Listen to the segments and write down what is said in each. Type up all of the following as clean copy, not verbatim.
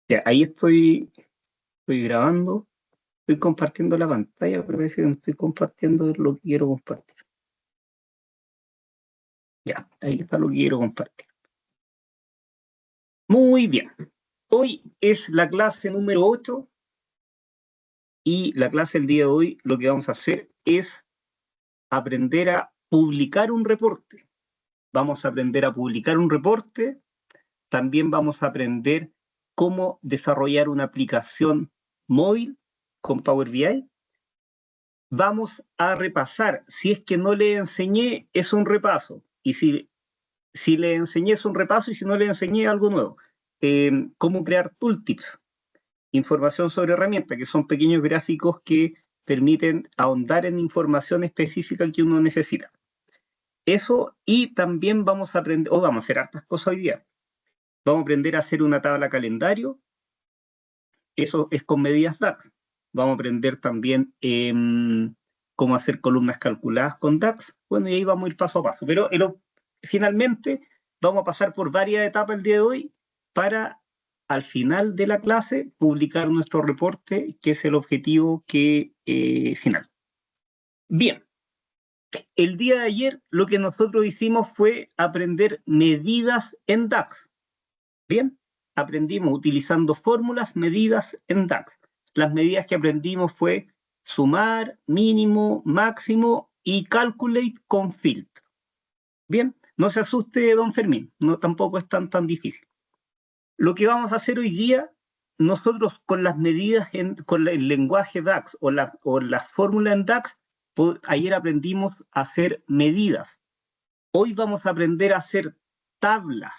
Ya, ahí estoy grabando, estoy compartiendo la pantalla, pero parece que no estoy compartiendo lo que quiero compartir. Ya, ahí está lo que quiero compartir. Muy bien. Hoy es la clase número 8 y la clase del día de hoy lo que vamos a hacer es aprender a publicar un reporte. Vamos a aprender a publicar un reporte. También vamos a aprender cómo desarrollar una aplicación móvil con Power BI. Vamos a repasar. Si es que no le enseñé, es un repaso. Y si le enseñé, es un repaso. Y si no le enseñé, algo nuevo. Cómo crear tooltips. Información sobre herramientas, que son pequeños gráficos que permiten ahondar en información específica que uno necesita. Eso, y también vamos a aprender, vamos a hacer hartas cosas hoy día. Vamos a aprender a hacer una tabla calendario. Eso es con medidas DAX. Vamos a aprender también cómo hacer columnas calculadas con DAX. Bueno, y ahí vamos a ir paso a paso. Pero finalmente vamos a pasar por varias etapas el día de hoy para, al final de la clase, publicar nuestro reporte, que es el objetivo final. Bien, el día de ayer lo que nosotros hicimos fue aprender medidas en DAX. Bien, aprendimos utilizando fórmulas, medidas en DAX. Las medidas que aprendimos fue sumar, mínimo, máximo y calculate con filtro. Bien, no se asuste, don Fermín, no, tampoco es tan difícil. Lo que vamos a hacer hoy día, nosotros con las medidas, con el lenguaje DAX o la fórmula en DAX, ayer aprendimos a hacer medidas. Hoy vamos a aprender a hacer tablas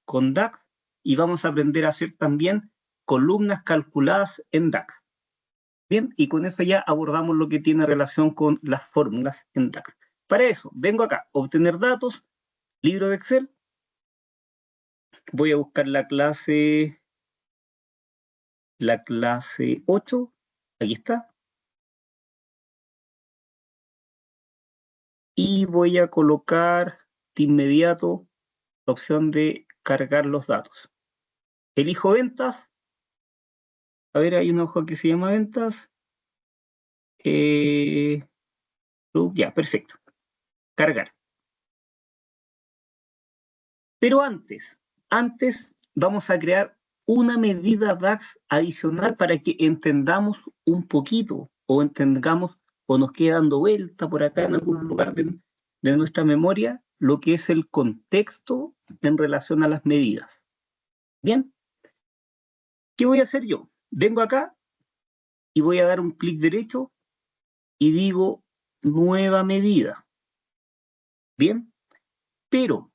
con DAX y vamos a aprender a hacer también columnas calculadas en DAX. Bien, y con eso ya abordamos lo que tiene relación con las fórmulas en DAX. Para eso, vengo acá, obtener datos, libro de Excel. Voy a buscar la clase 8. Aquí está. Y voy a colocar de inmediato la opción de cargar los datos. Elijo ventas. A ver, hay una hoja que se llama ventas. Ya, perfecto. Cargar. Pero antes vamos a crear una medida DAX adicional para que entendamos un poquito o entendamos o nos quede dando vuelta por acá en algún lugar de nuestra memoria lo que es el contexto en relación a las medidas. Bien, ¿qué voy a hacer yo? Vengo acá y voy a dar un clic derecho y digo nueva medida. Bien, pero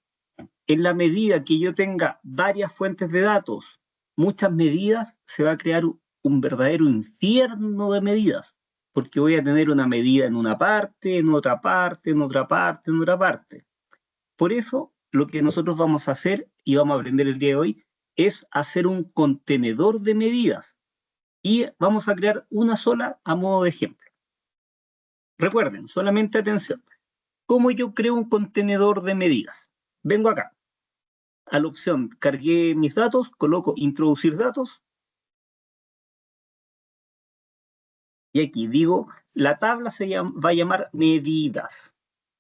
en la medida que yo tenga varias fuentes de datos, muchas medidas, se va a crear un verdadero infierno de medidas, porque voy a tener una medida en una parte, en otra parte, en otra parte, en otra parte. Por eso, lo que nosotros vamos a hacer, y vamos a aprender el día de hoy, es hacer un contenedor de medidas. Y vamos a crear una sola a modo de ejemplo. Recuerden, solamente atención. ¿Cómo yo creo un contenedor de medidas? Vengo acá. A la opción, cargué mis datos, coloco introducir datos. Y aquí digo, la tabla va a llamar medidas.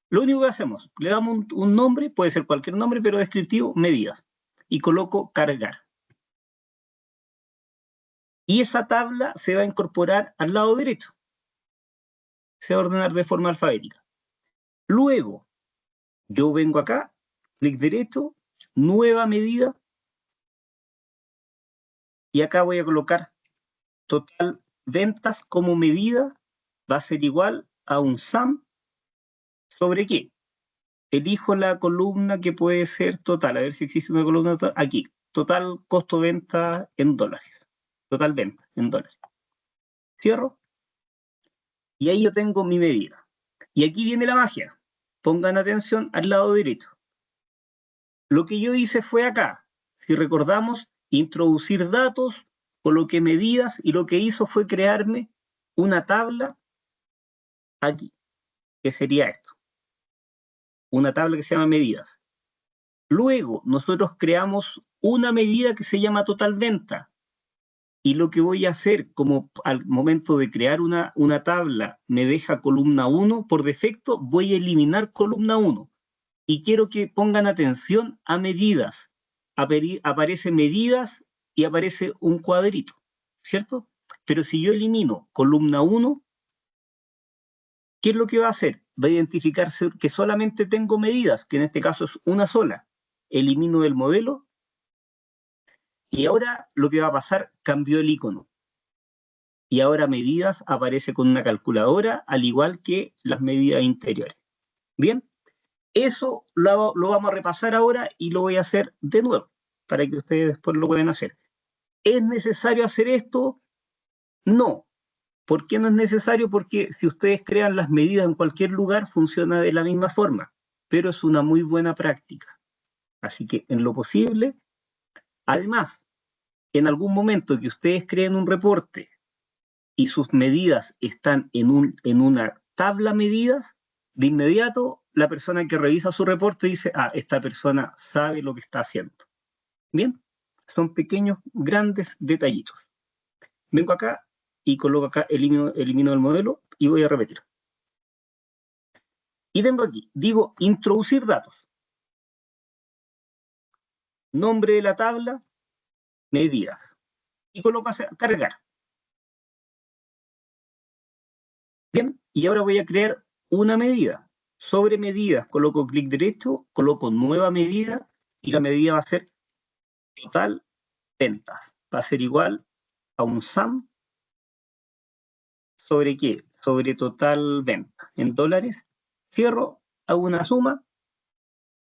Lo único que hacemos, le damos un nombre, puede ser cualquier nombre, pero descriptivo, medidas. Y coloco cargar. Y esa tabla se va a incorporar al lado derecho. Se va a ordenar de forma alfabética. Luego, yo vengo acá, clic derecho, nueva medida. Y acá voy a colocar total ventas como medida. Va a ser igual a un sum. ¿Sobre qué? Elijo la columna que puede ser total, a ver si existe una columna total. Aquí, total costo venta en dólares. Total venta en dólares. Cierro. Y ahí yo tengo mi medida. Y aquí viene la magia. Pongan atención al lado derecho. Lo que yo hice fue acá. Si recordamos, introducir datos, coloqué medidas y lo que hizo fue crearme una tabla aquí, que sería esto. Una tabla que se llama medidas. Luego, nosotros creamos una medida que se llama total venta. Y lo que voy a hacer, como al momento de crear una tabla me deja columna 1, por defecto voy a eliminar columna 1. Y quiero que pongan atención a medidas. Aparece medidas y aparece un cuadrito, ¿cierto? Pero si yo elimino columna 1, ¿qué es lo que va a hacer? Va a identificar que solamente tengo medidas, que en este caso es una sola. Elimino del modelo y ahora lo que va a pasar, cambió el icono. Y ahora medidas aparece con una calculadora, al igual que las medidas interiores. Bien, eso lo vamos a repasar ahora y lo voy a hacer de nuevo, para que ustedes después lo puedan hacer. ¿Es necesario hacer esto? No. ¿Por qué no es necesario? Porque si ustedes crean las medidas en cualquier lugar, funciona de la misma forma, pero es una muy buena práctica. Así que en lo posible, además, en algún momento que ustedes creen un reporte y sus medidas están en una tabla medidas, de inmediato la persona que revisa su reporte dice, ah, esta persona sabe lo que está haciendo. Bien, son pequeños, grandes detallitos. Vengo acá y coloco acá, elimino el modelo y voy a repetir. Y tengo aquí, digo, introducir datos. Nombre de la tabla, medidas. Y coloco a cargar. Bien, y ahora voy a crear una medida. Sobre medidas, coloco clic derecho, coloco nueva medida y la medida va a ser total ventas. Va a ser igual a un SUM sobre qué? Sobre total venta en dólares. Cierro, hago una suma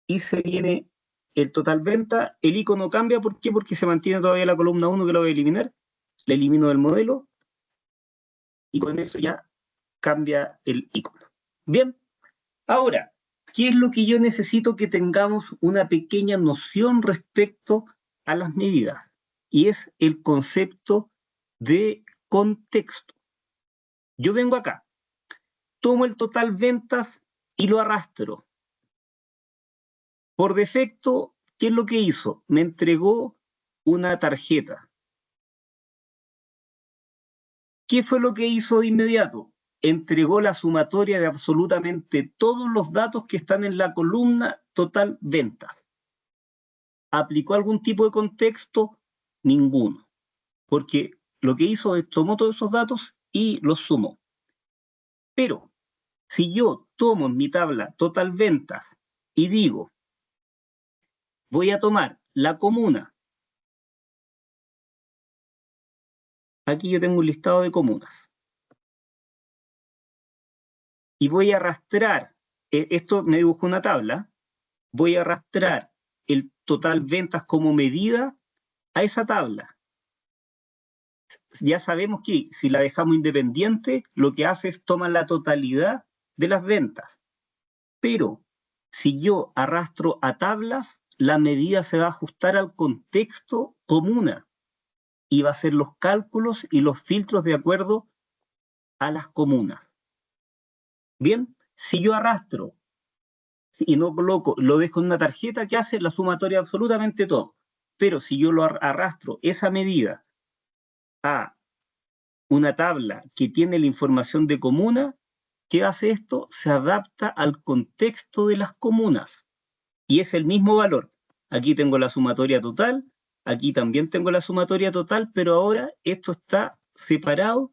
y se viene el total venta. El icono cambia, ¿por qué? Porque se mantiene todavía la columna 1 que lo voy a eliminar. Le elimino del modelo y con eso ya cambia el icono. Bien, ahora, ¿qué es lo que yo necesito que tengamos una pequeña noción respecto a las medidas? Y es el concepto de contexto. Yo vengo acá, tomo el total ventas y lo arrastro. Por defecto, ¿qué es lo que hizo? Me entregó una tarjeta. ¿Qué fue lo que hizo de inmediato? Entregó la sumatoria de absolutamente todos los datos que están en la columna total ventas. ¿Aplicó algún tipo de contexto? Ninguno. Porque lo que hizo es tomó todos esos datos y los sumó. Pero si yo tomo en mi tabla total ventas y digo, voy a tomar la comuna. Aquí yo tengo un listado de comunas. Y voy a arrastrar, esto me dibujó una tabla, voy a arrastrar el total ventas como medida a esa tabla. Ya sabemos que si la dejamos independiente, lo que hace es tomar la totalidad de las ventas. Pero si yo arrastro a tablas, la medida se va a ajustar al contexto comuna y va a hacer los cálculos y los filtros de acuerdo a las comunas. Bien, si yo arrastro y no coloco, lo dejo en una tarjeta, ¿qué hace? La sumatoria absolutamente todo. Pero si yo lo arrastro esa medida a una tabla que tiene la información de comuna, ¿qué hace esto? Se adapta al contexto de las comunas. Y es el mismo valor. Aquí tengo la sumatoria total, aquí también tengo la sumatoria total, pero ahora esto está separado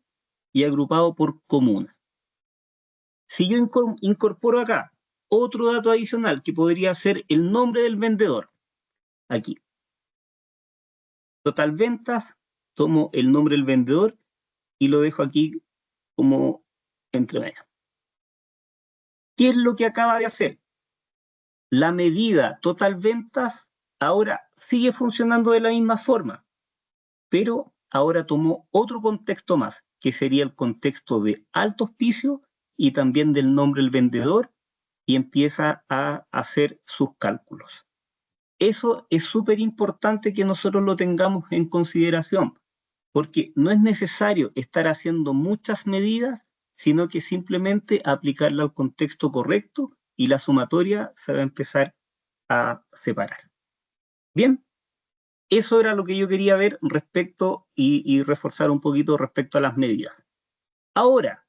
y agrupado por comuna. Si yo incorporo acá otro dato adicional que podría ser el nombre del vendedor, aquí, total ventas, tomo el nombre del vendedor y lo dejo aquí como entre medio. ¿Qué es lo que acaba de hacer? La medida total ventas ahora sigue funcionando de la misma forma, pero ahora tomó otro contexto más, que sería el contexto de alto auspicio y también del nombre del vendedor, y empieza a hacer sus cálculos. Eso es súper importante que nosotros lo tengamos en consideración, porque no es necesario estar haciendo muchas medidas, sino que simplemente aplicarla al contexto correcto y la sumatoria se va a empezar a separar. Bien, Eso era lo que yo quería ver respecto y reforzar un poquito respecto a las medidas. Ahora,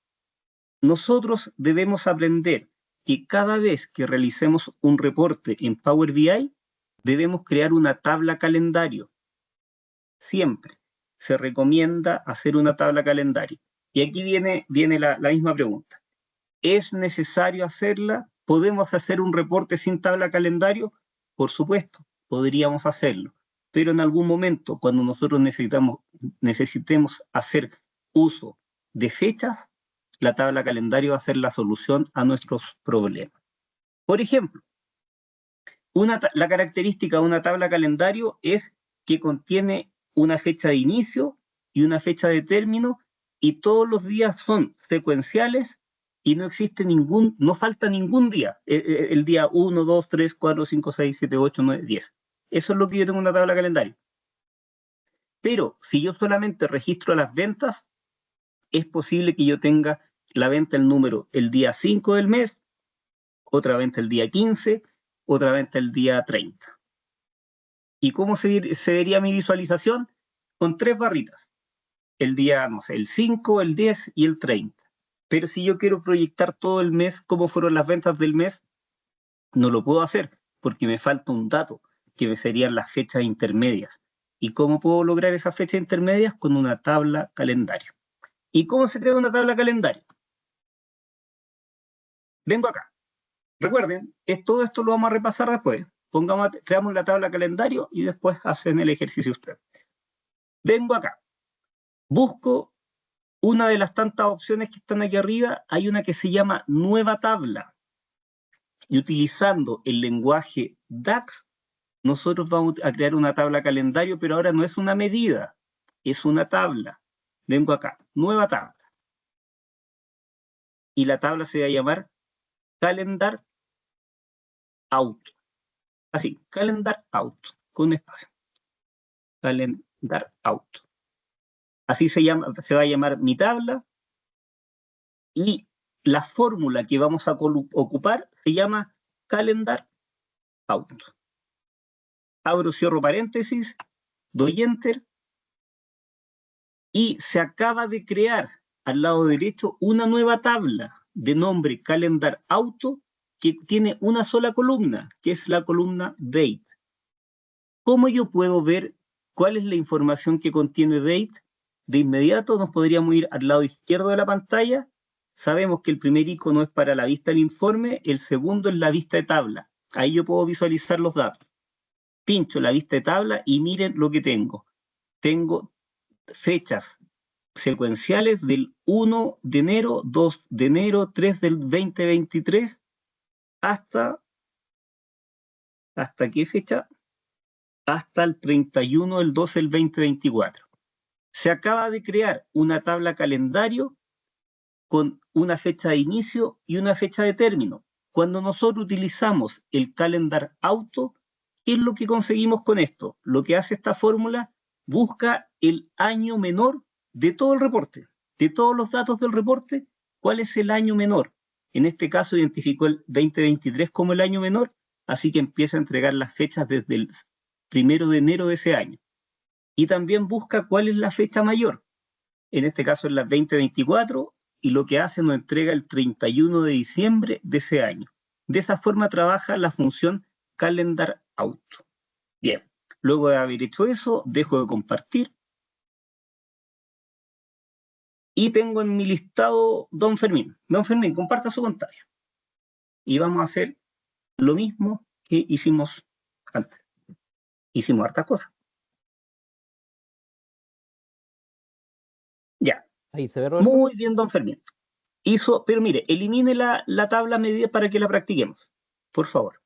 nosotros debemos aprender que cada vez que realicemos un reporte en Power BI, debemos crear una tabla calendario. Siempre se recomienda hacer una tabla calendario. Y aquí viene la misma pregunta. ¿Es necesario hacerla? ¿Podemos hacer un reporte sin tabla calendario? Por supuesto, podríamos hacerlo. Pero en algún momento, cuando nosotros necesitemos hacer uso de fechas, la tabla calendario va a ser la solución a nuestros problemas. Por ejemplo, la característica de una tabla calendario es que contiene una fecha de inicio y una fecha de término, y todos los días son secuenciales y no falta ningún día. El día 1, 2, 3, 4, 5, 6, 7, 8, 9, 10. Eso es lo que yo tengo en una tabla calendario. Pero si yo solamente registro las ventas, es posible que yo tenga la venta el día 5 del mes, otra venta el día 15, otra venta el día 30. ¿Y cómo se vería mi visualización? Con 3 barritas. El día, no sé, el 5, el 10 y el 30. Pero si yo quiero proyectar todo el mes, cómo fueron las ventas del mes, no lo puedo hacer porque me falta un dato, que serían las fechas intermedias. ¿Y cómo puedo lograr esas fechas intermedias? Con una tabla calendario. ¿Y cómo se crea una tabla calendario? Vengo acá. Recuerden, todo esto lo vamos a repasar después. Creamos la tabla calendario y después hacen el ejercicio ustedes. Vengo acá. Busco una de las tantas opciones que están aquí arriba. Hay una que se llama nueva tabla. Y utilizando el lenguaje DAX, nosotros vamos a crear una tabla calendario, pero ahora no es una medida, es una tabla. Vengo acá, nueva tabla. Y la tabla se va a llamar Calendar Auto. Así, Calendar Auto, con un espacio. Calendar Auto. Así se va a llamar mi tabla. Y la fórmula que vamos a ocupar se llama Calendar Auto. Abro, cierro paréntesis, doy Enter, y se acaba de crear al lado derecho una nueva tabla de nombre Calendar Auto que tiene una sola columna, que es la columna Date. ¿Cómo yo puedo ver cuál es la información que contiene Date? De inmediato nos podríamos ir al lado izquierdo de la pantalla. Sabemos que el primer icono es para la vista del informe, el segundo es la vista de tabla. Ahí yo puedo visualizar los datos. Pincho la vista de tabla y miren lo que tengo. Tengo fechas secuenciales del 1 de enero, 2 de enero, 3 del 2023, ¿hasta qué fecha? Hasta el 31 del 12 del 2024. Se acaba de crear una tabla calendario con una fecha de inicio y una fecha de término. Cuando nosotros utilizamos el Calendar Auto, ¿qué es lo que conseguimos con esto? Lo que hace esta fórmula, busca el año menor de todo el reporte, de todos los datos del reporte. ¿Cuál es el año menor? En este caso identificó el 2023 como el año menor, así que empieza a entregar las fechas desde el 1 de enero de ese año. Y también busca cuál es la fecha mayor. En este caso es la 2024, y lo que hace nos entrega el 31 de diciembre de ese año. De esta forma trabaja la función Calendar Auto. Bien, luego de haber hecho eso, dejo de compartir. Y tengo en mi listado Don Fermín. Don Fermín, comparta su pantalla. Y vamos a hacer lo mismo que hicimos antes. Hicimos hartas cosas. Ya. Ahí se ve, Roberto. Muy bien, Don Fermín. Pero mire, elimine la tabla medida para que la practiquemos. Por favor.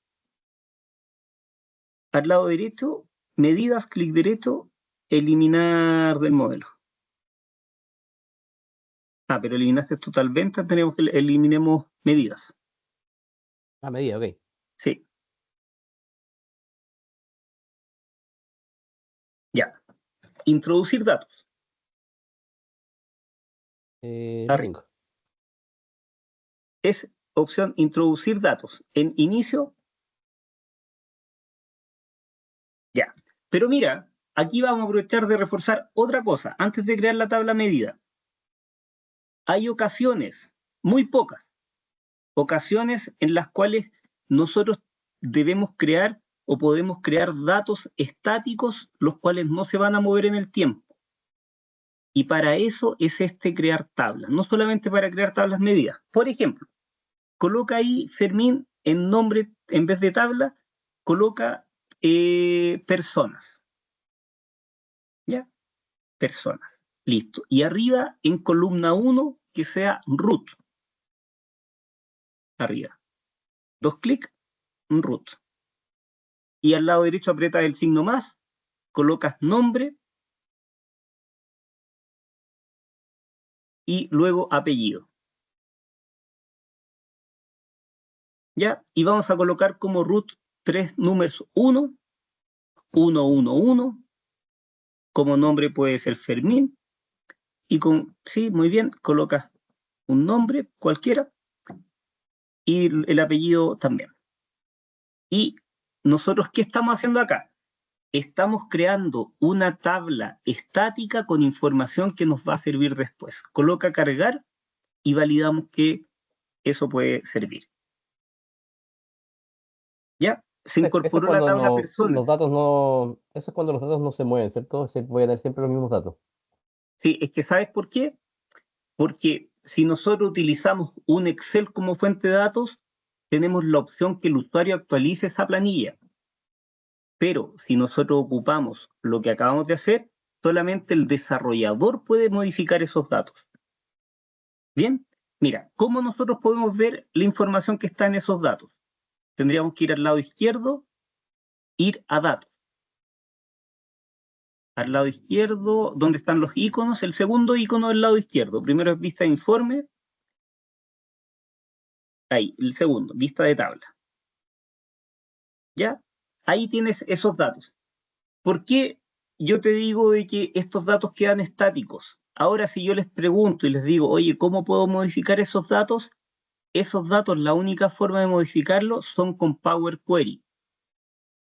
Al lado derecho, medidas, clic derecho, eliminar del modelo. Pero eliminaste total venta, tenemos que eliminemos medidas. Medida, ok. Sí. Ya. Introducir datos. Arriba. Es opción introducir datos. En inicio. Ya. Pero mira, aquí vamos a aprovechar de reforzar otra cosa antes de crear la tabla medida. Hay ocasiones, muy pocas, ocasiones en las cuales nosotros debemos crear o podemos crear datos estáticos, los cuales no se van a mover en el tiempo. Y para eso es crear tablas, no solamente para crear tablas medidas. Por ejemplo, coloca ahí, Fermín, en nombre, en vez de tabla, coloca personas. ¿Ya? Personas. Listo. Y arriba, en columna 1, que sea root. Arriba. 2 clics, root. Y al lado derecho aprieta el signo más, colocas nombre y luego apellido. ¿Ya? Y vamos a colocar como root 3 números 1, 1, 1, 1. Como nombre puede ser Fermín. Y sí, muy bien, colocas un nombre cualquiera y el apellido también. Y nosotros, ¿qué estamos haciendo acá? Estamos creando una tabla estática con información que nos va a servir después. Coloca cargar y validamos que eso puede servir. ¿Ya? Se incorporó la tabla personas. Los datos no, eso es cuando los datos no se mueven, ¿cierto? Voy a tener siempre los mismos datos. Sí, es que ¿sabes por qué? Porque si nosotros utilizamos un Excel como fuente de datos, tenemos la opción que el usuario actualice esa planilla. Pero si nosotros ocupamos lo que acabamos de hacer, solamente el desarrollador puede modificar esos datos. Bien, mira, ¿cómo nosotros podemos ver la información que está en esos datos? Tendríamos que ir al lado izquierdo, ir a datos. Al lado izquierdo, donde están los iconos, el segundo icono del lado izquierdo. Primero es vista de informe. Ahí, el segundo, vista de tabla. ¿Ya? Ahí tienes esos datos. ¿Por qué yo te digo de que estos datos quedan estáticos? Ahora, si yo les pregunto y les digo, oye, ¿cómo puedo modificar esos datos? Esos datos, la única forma de modificarlos son con Power Query.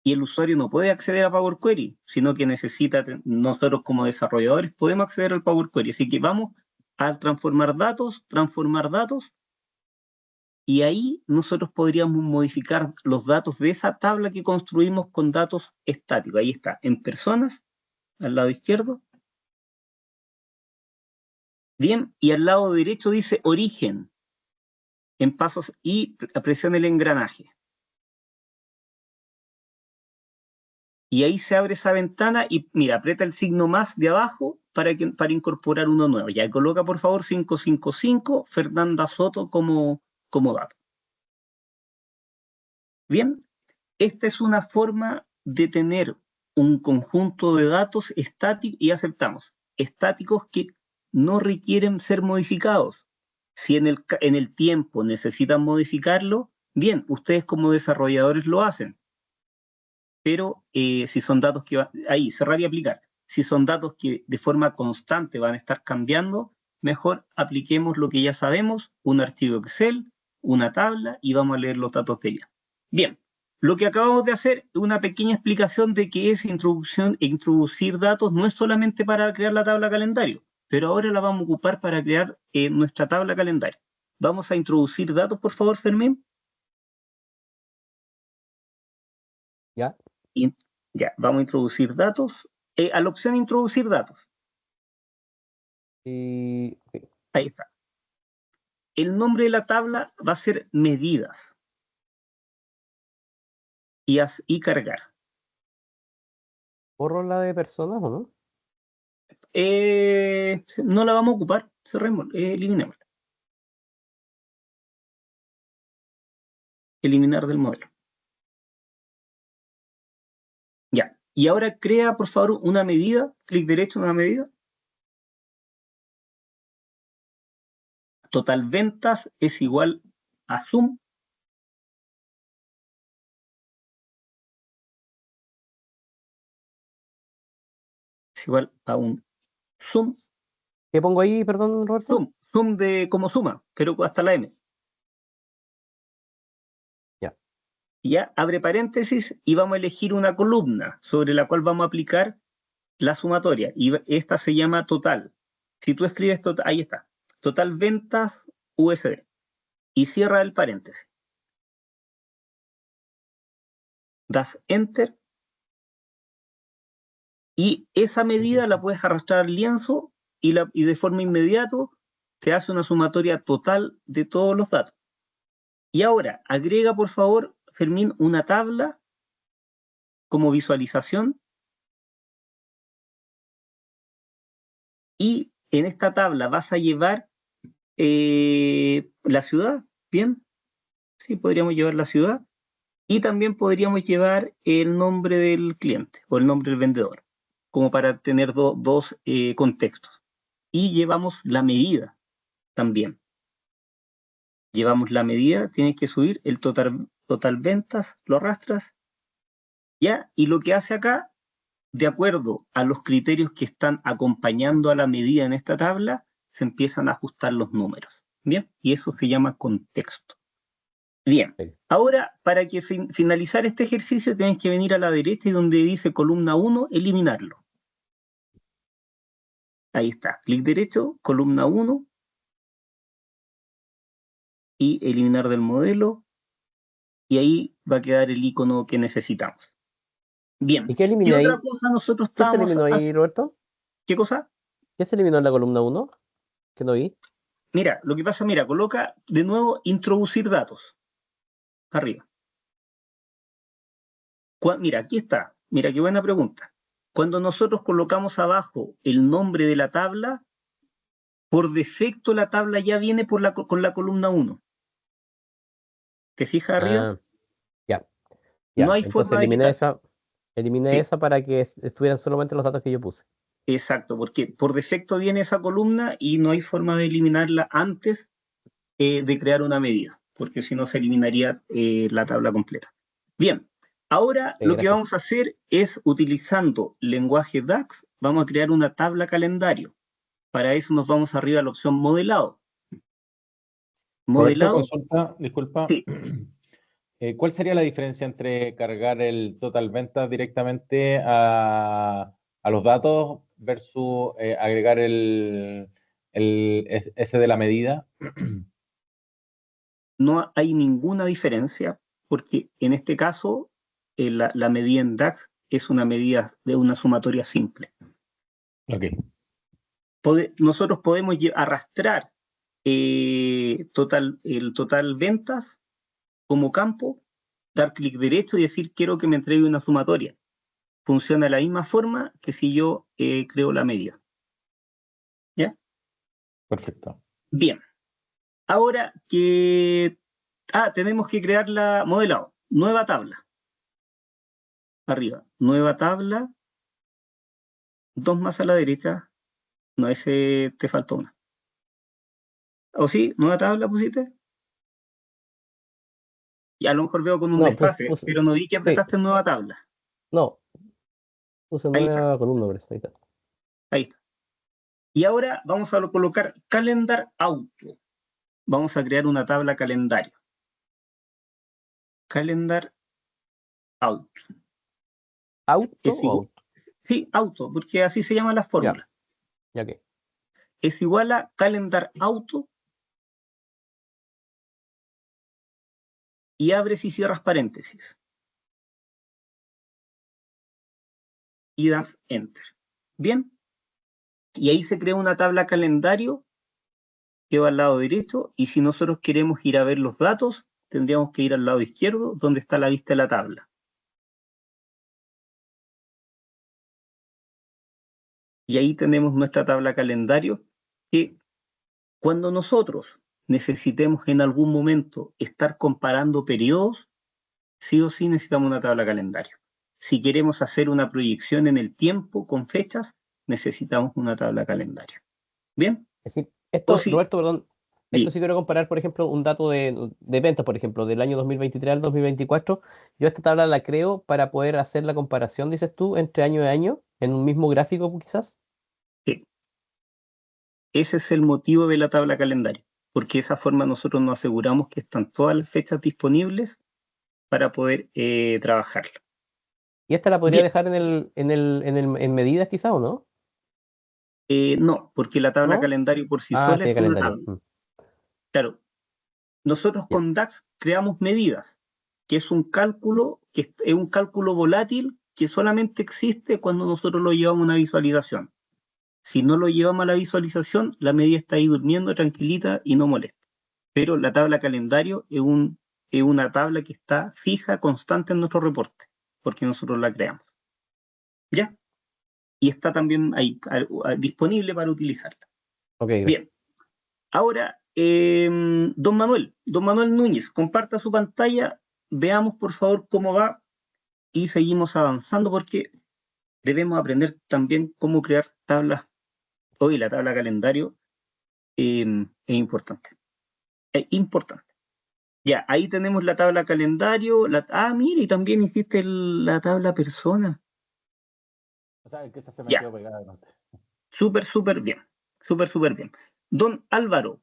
Y el usuario no puede acceder a Power Query, sino que necesita, nosotros como desarrolladores podemos acceder al Power Query. Así que vamos a transformar datos, y ahí nosotros podríamos modificar los datos de esa tabla que construimos con datos estáticos. Ahí está, en personas, al lado izquierdo. Bien, y al lado derecho dice origen, en pasos, y presiona el engranaje. Y ahí se abre esa ventana y mira, aprieta el signo más de abajo para incorporar uno nuevo. Ya coloca por favor 555 Fernanda Soto como dato. Bien, esta es una forma de tener un conjunto de datos estáticos, y aceptamos, estáticos que no requieren ser modificados. Si en el tiempo necesitan modificarlo, bien, ustedes como desarrolladores lo hacen. Pero si son datos que ahí, cerrar y aplicar. Si son datos que de forma constante van a estar cambiando, mejor apliquemos lo que ya sabemos, un archivo Excel, una tabla, y vamos a leer los datos de ella. Bien, lo que acabamos de hacer es una pequeña explicación de qué es introducir datos. No es solamente para crear la tabla calendario, pero ahora la vamos a ocupar para crear nuestra tabla calendario. Vamos a introducir datos, por favor, Fermín. ¿Ya? Y ya, vamos a introducir datos. A la opción introducir datos. Okay. Ahí está. El nombre de la tabla va a ser medidas. Y cargar. ¿Borro la de personas o no? No la vamos a ocupar. Cerremos, eliminémosla. Eliminar del modelo. Ya. Y ahora crea, por favor, una medida. Clic derecho, una medida. Total ventas es igual a sum. Es igual a un sum. ¿Qué pongo ahí, perdón, Roberto? Sum de como suma, pero hasta la M. Ya. Ya, abre paréntesis y vamos a elegir una columna sobre la cual vamos a aplicar la sumatoria, y esta se llama total. Si tú escribes total, ahí está, total ventas USD, y cierra el paréntesis. Das Enter, y esa medida la puedes arrastrar al lienzo y de forma inmediata te hace una sumatoria total de todos los datos. Y ahora, agrega por favor, Fermín, una tabla como visualización, y en esta tabla vas a llevar la ciudad, ¿bien? Sí, podríamos llevar la ciudad, y también podríamos llevar el nombre del cliente o el nombre del vendedor, como para tener dos contextos. Y llevamos la medida también. Llevamos la medida, tienes que subir el total ventas, lo arrastras, ¿ya? Y lo que hace acá, de acuerdo a los criterios que están acompañando a la medida en esta tabla, se empiezan a ajustar los números, ¿bien? Y eso se llama contexto. Bien, ahora para que finalizar este ejercicio tienes que venir a la derecha y donde dice columna 1, eliminarlo. Ahí está, clic derecho, columna 1, y eliminar del modelo, y ahí va a quedar el icono que necesitamos. Bien, ¿Y qué eliminé ¿qué ahí? otra cosa nosotros ¿Qué se estábamos eliminó ahí, haciendo? Roberto? ¿Qué cosa? ¿Qué se eliminó en la columna 1? Que no vi. Mira, lo que pasa, mira, coloca de nuevo introducir datos. Arriba. Mira, aquí está. Mira, qué buena pregunta. Cuando nosotros colocamos abajo el nombre de la tabla, por defecto la tabla ya viene con la columna 1. ¿Te fijas arriba? Ah, ya. No hay Entonces forma de quitar. eliminé Sí, esa para que estuvieran solamente los datos que yo puse. exacto, porque por defecto viene esa columna y no hay forma de eliminarla antes de crear una medida, porque si no se eliminaría la tabla completa. Bien, ahora lo que Gracias. vamos a hacer es, utilizando lenguaje DAX, vamos a crear una tabla calendario. Para eso nos vamos arriba a la opción modelado. Roberto, Modelado, consulta, disculpa. sí. ¿Cuál sería la diferencia entre cargar el total ventas directamente a los datos versus agregar ese de la medida? No hay ninguna diferencia, porque en este caso la medida en DAX es una medida de una sumatoria simple. Ok. Nosotros podemos arrastrar el total ventas como campo, dar clic derecho y decir quiero que me entregue una sumatoria. Funciona de la misma forma que si yo creo la medida. ¿Ya? Perfecto. Bien. Ahora que tenemos que crear la modelado. Nueva tabla. Arriba. Nueva tabla. Dos más a la derecha. No, ese te faltó una. ¿O sí? ¿Nueva tabla pusiste? Y a lo mejor veo con un No, desfase, pero no vi que sí, apretaste nueva tabla. no, puse Ahí está. nueva columna, pero ahí está. Ahí está. Y ahora vamos a colocar calendar auto. Vamos a crear una tabla calendario. Calendar auto. ¿Auto o auto? Sí, auto, porque así se llaman las fórmulas. Ya que. Es igual a calendar auto, y abres y cierras paréntesis. Y das enter. Bien. Y ahí se crea una tabla calendario que va al lado derecho, y si nosotros queremos ir a ver los datos, tendríamos que ir al lado izquierdo, donde está la vista de la tabla. Y ahí tenemos nuestra tabla calendario, que cuando nosotros necesitemos en algún momento estar comparando periodos, sí o sí necesitamos una tabla calendario. Si queremos hacer una proyección en el tiempo con fechas, necesitamos una tabla calendario. ¿Bien? Es decir, O sí, Roberto, perdón, esto di. sí quiero comparar, por ejemplo, un dato de ventas, por ejemplo, del año 2023 al 2024. Yo esta tabla la creo para poder hacer la comparación, dices tú, entre año y año, en un mismo gráfico quizás. Sí. Ese es el motivo de la tabla calendario, porque de esa forma nosotros nos aseguramos que están todas las fechas disponibles para poder trabajarla. ¿Y esta la podría Bien. dejar en medidas quizá o no? No, porque la tabla ¿No? calendario por sí Ah, sola es tiene una calendario. tabla. Claro, nosotros Ya. con DAX creamos medidas, que es un cálculo, es un cálculo volátil que solamente existe cuando nosotros lo llevamos a una visualización. Si no lo llevamos a la visualización, la medida está ahí durmiendo tranquilita y no molesta. Pero la tabla calendario es una tabla que está fija, constante en nuestro reporte, porque nosotros la creamos. ¿Ya? Y está también ahí disponible para utilizarla. Ok, gracias. Bien, ahora, don Manuel Núñez, comparta su pantalla, veamos por favor cómo va y seguimos avanzando porque debemos aprender también cómo crear tablas. Hoy la tabla calendario es importante. Es importante. Ya, ahí tenemos la tabla calendario. Mira, y también hiciste la tabla persona. O sea, que esa se me Ya, quedó pegada. ¿No? súper bien. Súper bien. Don Álvaro,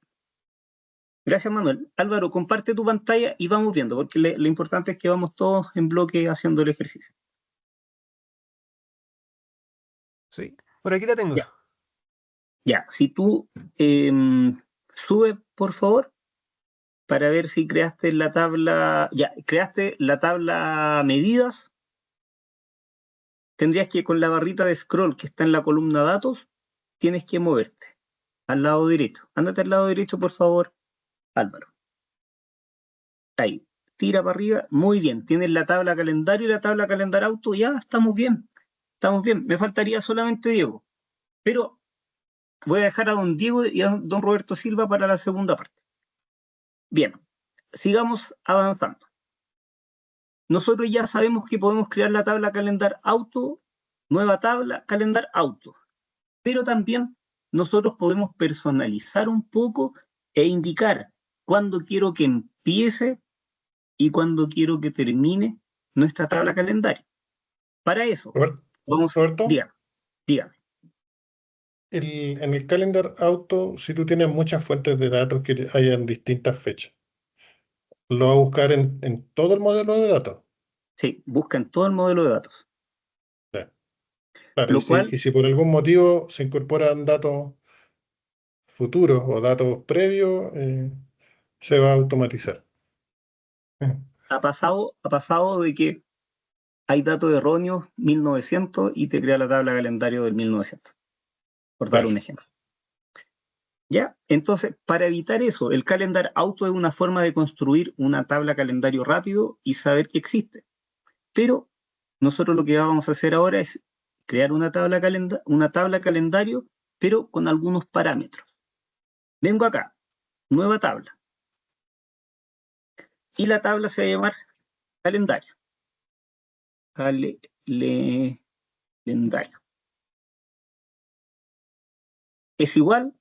gracias Manuel. Álvaro, comparte tu pantalla y vamos viendo, porque lo importante es que vamos todos en bloque haciendo el ejercicio. Sí, por aquí la tengo. Ya, ya. Si tú sube, por favor, para ver si creaste la tabla. Ya, creaste la tabla medidas. Tendrías que con la barrita de scroll que está en la columna datos, tienes que moverte al lado derecho. Ándate al lado derecho, por favor, Álvaro. Ahí. Tira para arriba. Muy bien. Tienes la tabla calendario y la tabla calendar auto. Ya, estamos bien. Estamos bien. Me faltaría solamente Diego. Pero voy a dejar a don Diego y a don Roberto Silva para la segunda parte. Bien. Sigamos avanzando. Nosotros ya sabemos que podemos crear la tabla calendar auto, nueva tabla calendar auto. Pero también nosotros podemos personalizar un poco e indicar cuándo quiero que empiece y cuándo quiero que termine nuestra tabla calendario. Para eso, vamos, Roberto, dígame. en el Calendar Auto, si tú tienes muchas fuentes de datos que hayan distintas fechas, lo va a buscar en todo el modelo de datos. Sí, busca en todo el modelo de datos. Ya. Claro, Lo cual, y si por algún motivo se incorporan datos futuros o datos previos, se va a automatizar. ha pasado de que hay datos erróneos 1900 y te crea la tabla calendario del 1900, por dar Claro. un ejemplo. ¿Ya? Entonces, para evitar eso, el calendar auto es una forma de construir una tabla calendario rápido y saber que existe. Pero nosotros lo que vamos a hacer ahora es crear una tabla calendario, pero con algunos parámetros. Vengo acá, nueva tabla. Y la tabla se va a llamar calendario. Calendario. Es igual.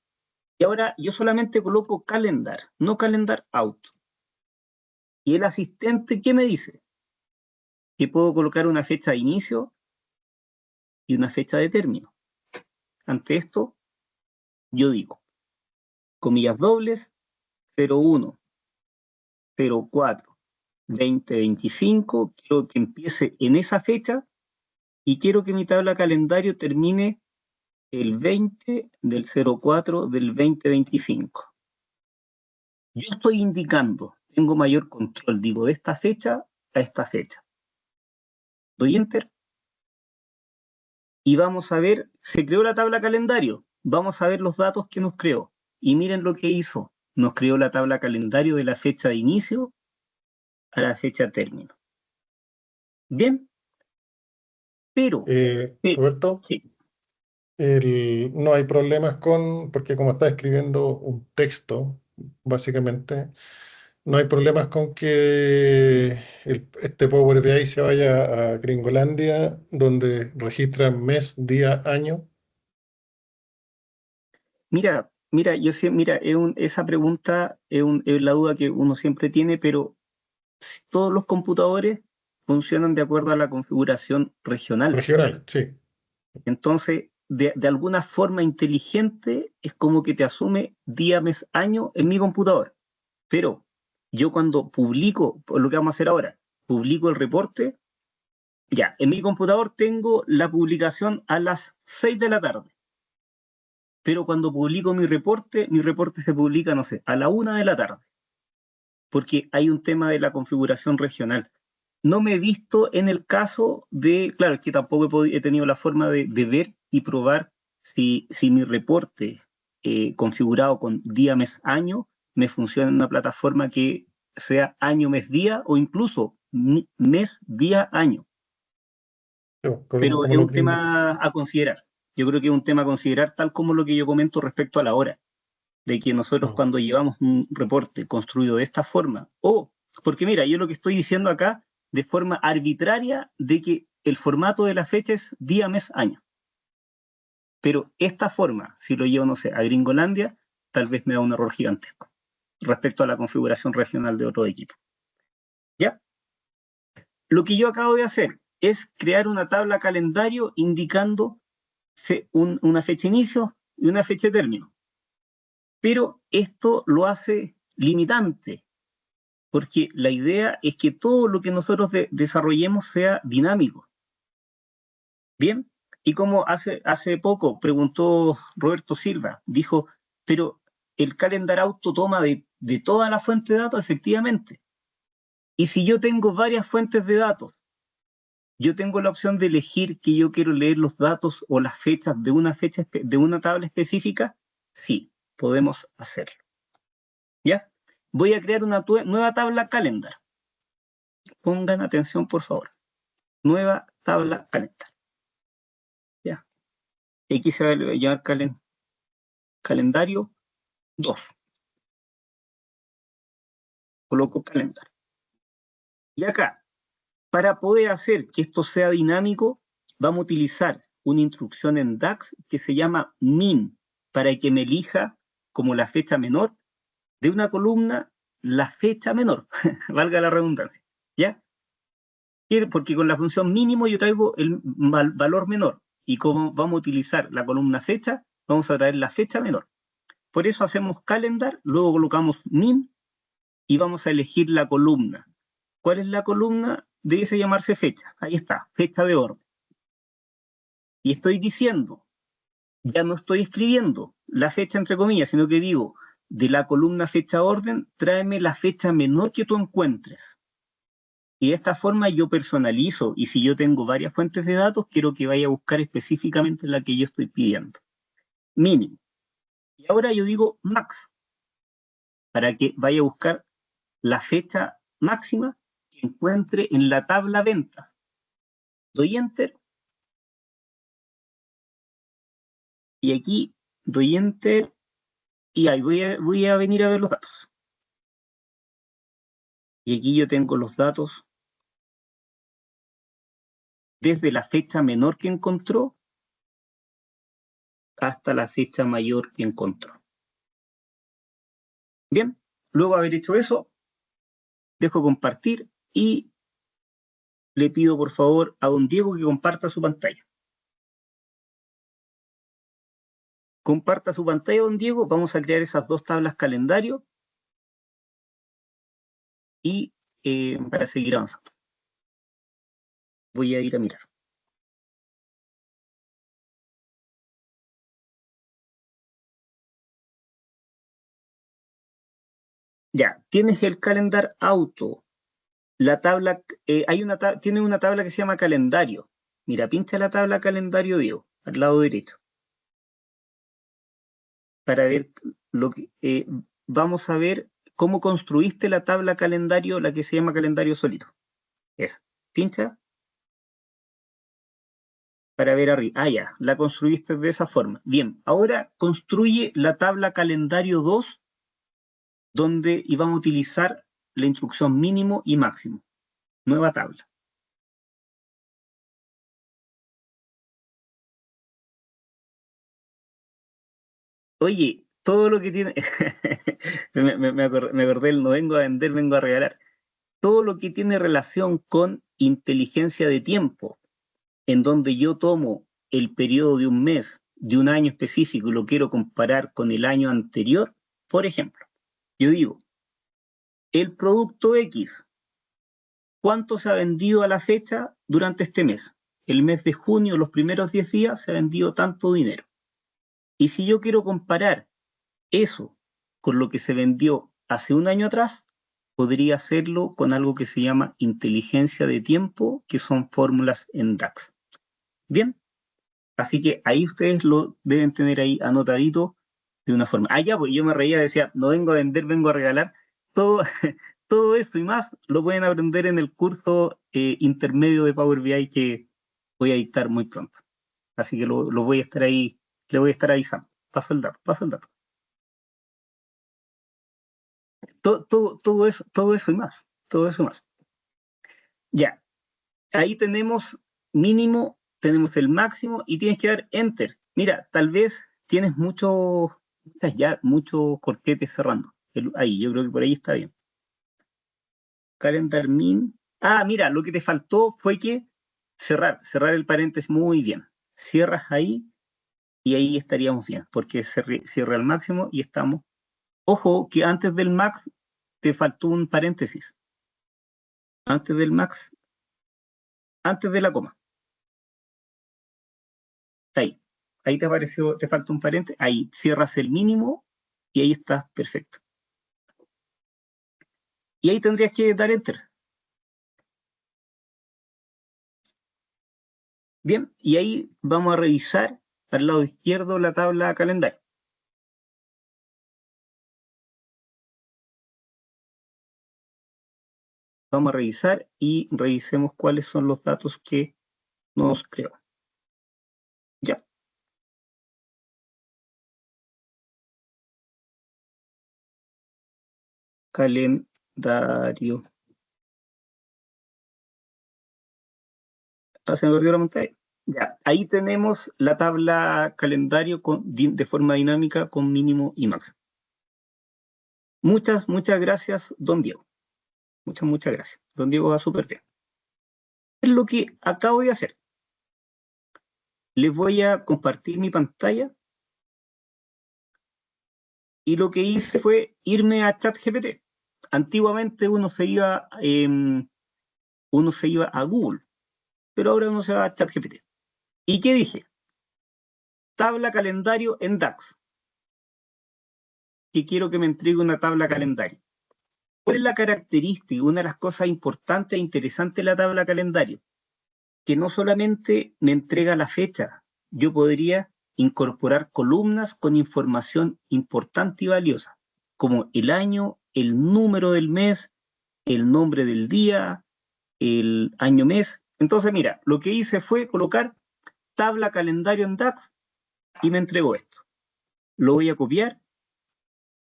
Y ahora yo solamente coloco calendar, no calendar auto. Y el asistente, ¿qué me dice? Que puedo colocar una fecha de inicio y una fecha de término. Ante esto, yo digo, comillas dobles, 01, 04, 2025, quiero que empiece en esa fecha y quiero que mi tabla calendario termine el 20 del 04 del 2025. Yo estoy indicando, tengo mayor control, digo, de esta fecha a esta fecha. Doy enter y vamos a ver, se creó la tabla calendario, vamos a ver los datos que nos creó. Y miren lo que hizo, nos creó la tabla calendario de la fecha de inicio a la fecha de término. Bien, pero, Roberto, sí, no hay problemas porque como está escribiendo un texto, básicamente, no hay problemas con que este Power BI se vaya a Gringolandia, donde registra mes, día, año. mira, esa pregunta es la duda que uno siempre tiene, pero todos los computadores funcionan de acuerdo a la configuración regional. Regional, sí. Entonces, de alguna forma inteligente, es como que te asume día, mes, año en mi computador. Pero yo cuando publico, por lo que vamos a hacer ahora, publico el reporte, Ya, en mi computador tengo la publicación a las 6 de la tarde. Pero cuando publico mi reporte se publica, no sé, a la 1 de la tarde. Porque hay un tema de la configuración regional. No me he visto en el caso de, claro, es que tampoco he tenido la forma de ver y probar si mi reporte configurado con día, mes, año, me funciona en una plataforma que sea año, mes, día, o incluso mes, día, año. Pero Como es lo un que tema a considerar. Yo creo que es un tema a considerar, tal como lo que yo comento respecto a la hora, de que nosotros cuando llevamos un reporte construido de esta forma, porque mira, yo lo que estoy diciendo acá de forma arbitraria de que el formato de la fecha es día, mes, año. Pero esta forma, si lo llevo, no sé, a Gringolandia, tal vez me da un error gigantesco respecto a la configuración regional de otro equipo. ¿Ya? Lo que yo acabo de hacer es crear una tabla calendario indicando una fecha de inicio y una fecha de término. Pero esto lo hace limitante, porque la idea es que todo lo que nosotros desarrollemos sea dinámico. Bien, y como hace poco preguntó Roberto Silva, dijo, pero el Calendar Auto toma de toda la fuente de datos, efectivamente. Y si yo tengo varias fuentes de datos, yo tengo la opción de elegir que yo quiero leer los datos o las fechas de una tabla específica. Sí, podemos hacerlo. ¿Ya? Voy a crear una nueva tabla calendar. Pongan atención, por favor. Nueva tabla calendar. ¿Ya? Aquí se va a llamar calendario 2. Coloco calendar. Y acá, para poder hacer que esto sea dinámico, vamos a utilizar una instrucción en DAX que se llama min, para que me elija como la fecha menor de una columna la fecha menor, valga la redundancia, ¿ya? Porque con la función mínimo yo traigo el valor menor, y como vamos a utilizar la columna fecha, vamos a traer la fecha menor. Por eso hacemos calendar, luego colocamos min, y vamos a elegir la columna. ¿Cuál es la columna? Debe llamarse fecha. Ahí está, fecha de orden. Y estoy diciendo, ya no estoy escribiendo la fecha entre comillas, sino que digo, de la columna fecha orden, tráeme la fecha menor que tú encuentres. Y de esta forma yo personalizo, y si yo tengo varias fuentes de datos, quiero que vaya a buscar específicamente la que yo estoy pidiendo. Mínimo. Y ahora yo digo max, para que vaya a buscar la fecha máxima que encuentre en la tabla venta. Doy enter. Y aquí doy enter. Y ahí voy a venir a ver los datos. Y aquí yo tengo los datos desde la fecha menor que encontró hasta la fecha mayor que encontró. Bien, luego de haber hecho eso, dejo compartir y le pido por favor a don Diego que comparta su pantalla. Comparta su pantalla, don Diego. Vamos a crear esas dos tablas calendario y para seguir avanzando. Voy a ir a mirar. Ya, tienes el calendar auto. La tabla, tiene una tabla que se llama calendario. Mira, pincha la tabla calendario, Diego, al lado derecho. Para ver lo que vamos a ver cómo construiste la tabla calendario, la que se llama calendario solito. Esa. Pincha para ver arriba. Ah, ya, la construiste de esa forma. Bien, ahora construye la tabla calendario 2, donde íbamos a utilizar la instrucción mínimo y máximo. Nueva tabla. Oye, todo lo que tiene... me acordé del no vengo a vender, vengo a regalar. Todo lo que tiene relación con inteligencia de tiempo, en donde yo tomo el periodo de un mes, de un año específico, y lo quiero comparar con el año anterior, por ejemplo, yo digo, el producto X, cuánto se ha vendido a la fecha durante este mes. El mes de junio, los primeros 10 días, se ha vendido tanto dinero. Y si yo quiero comparar eso con lo que se vendió hace un año atrás, podría hacerlo con algo que se llama inteligencia de tiempo, que son fórmulas en DAX. Bien, así que ahí ustedes lo deben tener ahí anotadito de una forma. Ah, ya, pues yo me reía, decía, no vengo a vender, vengo a regalar. Todo, todo eso y más lo pueden aprender en el curso intermedio de Power BI que voy a dictar muy pronto. Así que lo voy a estar ahí, le voy a estar avisando. Paso el dato, paso el dato. Todo eso y más. Todo eso y más. Ya. Ahí tenemos mínimo, tenemos el máximo y tienes que dar enter. Mira, tal vez tienes muchos corchetes cerrando. Ahí, yo creo que por ahí está bien. Calendar min. Ah, mira, lo que te faltó fue que cerrar el paréntesis muy bien. Cierras ahí y ahí estaríamos bien, porque cierra el máximo y estamos. Ojo que antes del max te faltó un paréntesis. Antes del max, antes de la coma. Está ahí. Ahí te apareció, te falta un paréntesis. Ahí cierras el mínimo y ahí está perfecto. Y ahí tendrías que dar enter. Bien, y ahí vamos a revisar al lado izquierdo la tabla calendario. Vamos a revisar y revisemos cuáles son los datos que nos creó. Ya. Calendario. Ah, se me perdió la pantalla. Ya, ahí tenemos la tabla calendario de forma dinámica con mínimo y máximo. Muchas gracias, don Diego. Muchas gracias. Don Diego va súper bien. Es lo que acabo de hacer. Les voy a compartir mi pantalla. Y lo que hice fue irme a ChatGPT. Antiguamente uno se iba a Google, pero ahora uno se va a ChatGPT. ¿Y qué dije? Tabla calendario en DAX. Que quiero que me entregue una tabla calendario. ¿Cuál es la característica? Una de las cosas importantes e interesantes de la tabla calendario, que no solamente me entrega la fecha, yo podría incorporar columnas con información importante y valiosa, como el año, el número del mes, el nombre del día, el año-mes. Entonces, mira, lo que hice fue colocar tabla calendario en DAX y me entregó esto. Lo voy a copiar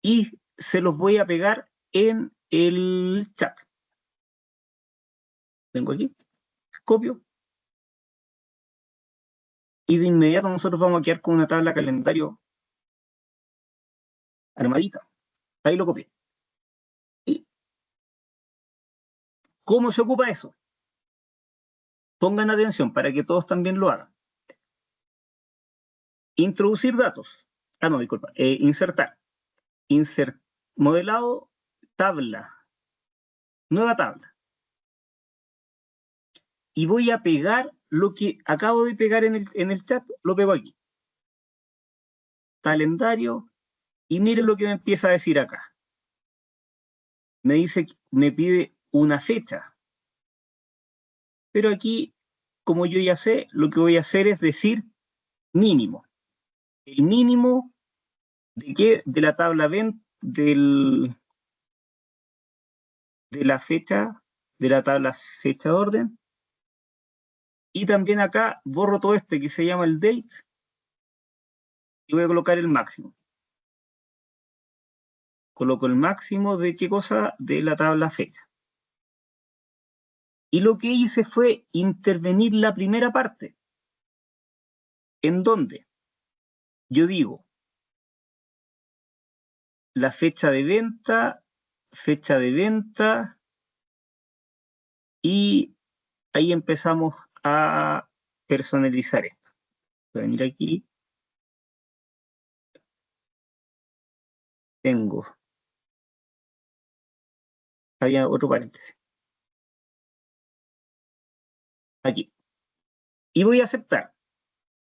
y se los voy a pegar en el chat. Vengo aquí, copio. Y de inmediato nosotros vamos a quedar con una tabla calendario armadita. Ahí lo copié. ¿Y cómo se ocupa eso? Pongan atención para que todos también lo hagan. Introducir datos. Ah, no, disculpa. Insertar. Modelado, tabla. Nueva tabla. Y voy a pegar lo que acabo de pegar en el chat, lo pego aquí. Calendario. Y miren lo que me empieza a decir acá. Me dice, me pide una fecha. Pero aquí, como yo ya sé, lo que voy a hacer es decir mínimo. El mínimo de qué, de la tabla de la fecha, de la tabla fecha de orden. Y también acá borro todo este que se llama el date y voy a colocar el máximo. Coloco el máximo de qué cosa, de la tabla fecha. Y lo que hice fue intervenir la primera parte. ¿En dónde? Yo digo, la fecha de venta, y ahí empezamos a personalizar esto. Voy a venir aquí. Había otro paréntesis. aquí. Y voy a aceptar.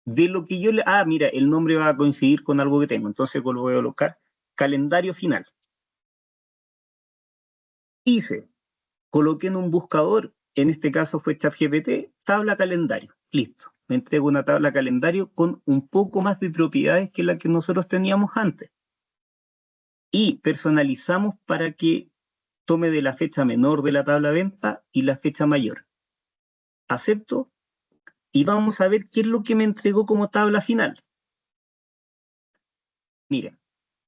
De lo que yo le... Ah, mira, el nombre va a coincidir con algo que tengo. Entonces lo voy a colocar calendario final. Hice, coloqué en un buscador, en este caso fue ChatGPT, tabla calendario. Listo. Me entrego una tabla calendario con un poco más de propiedades que la que nosotros teníamos antes. Y personalizamos para que tome de la fecha menor de la tabla de venta y la fecha mayor. Acepto y vamos a ver qué es lo que me entregó como tabla final. Miren,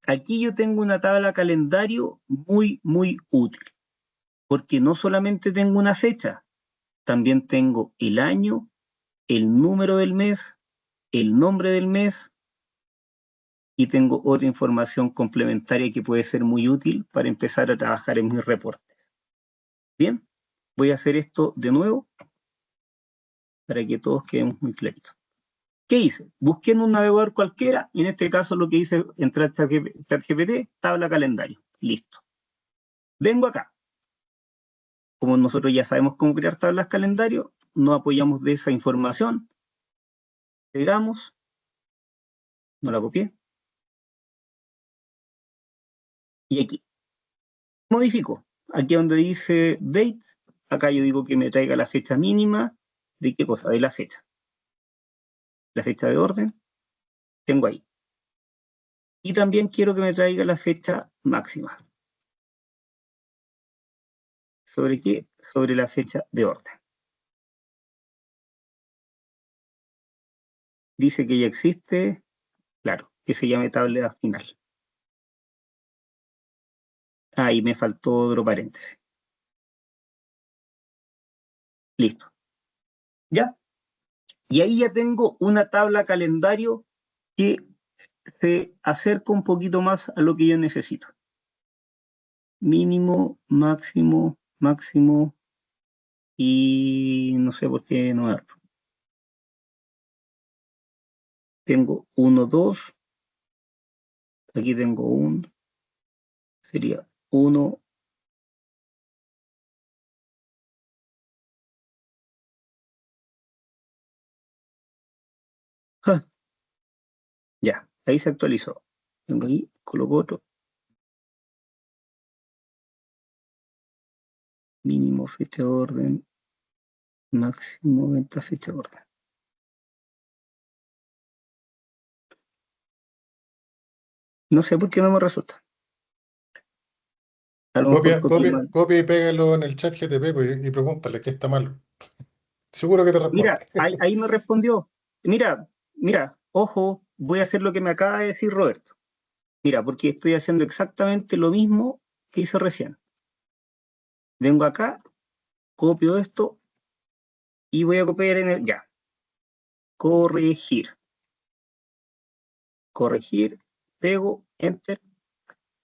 aquí yo tengo una tabla calendario muy, muy útil, porque no solamente tengo una fecha, también tengo el año, el número del mes, el nombre del mes, y tengo otra información complementaria que puede ser muy útil para empezar a trabajar en mis reportes. Bien, voy a hacer esto de nuevo para que todos quedemos muy claritos. ¿Qué hice? Busqué en un navegador cualquiera, y en este caso lo que hice, entré a ChatGPT, tabla calendario. Listo. Vengo acá. Como nosotros ya sabemos cómo crear tablas calendario, nos apoyamos de esa información. Pegamos. No la copié. Y aquí. Modifico. Aquí donde dice date, acá yo digo que me traiga la fecha mínima. ¿De qué cosa? De la fecha. La fecha de orden. Tengo ahí. Y también quiero que me traiga la fecha máxima. ¿Sobre qué? Sobre la fecha de orden. Dice que ya existe, claro, que se llame tabla final. Ahí me faltó otro paréntesis. Listo. ¿Ya? Y ahí ya tengo una tabla calendario que se acerca un poquito más a lo que yo necesito. Mínimo, máximo, máximo, y no sé por qué no da. Tengo 1, 2, aquí tengo 1, sería 1, ¡ah! Ya, ahí se actualizó. Tengo ahí, coloco otro. Mínimo, fecha de orden, máximo, venta, fecha de orden. No sé por qué no me resulta. A lo mejor copié mal. Copia y pégalo en el chat GTP pues, y pregúntale qué está mal. Seguro que te Mira, responde. ahí me respondió. Mira, ojo, voy a hacer lo que me acaba de decir Roberto. Mira, porque estoy haciendo exactamente lo mismo que hice recién. Vengo acá, copio esto y voy a copiar en el... Ya. Corregir. Corregir, pego, enter.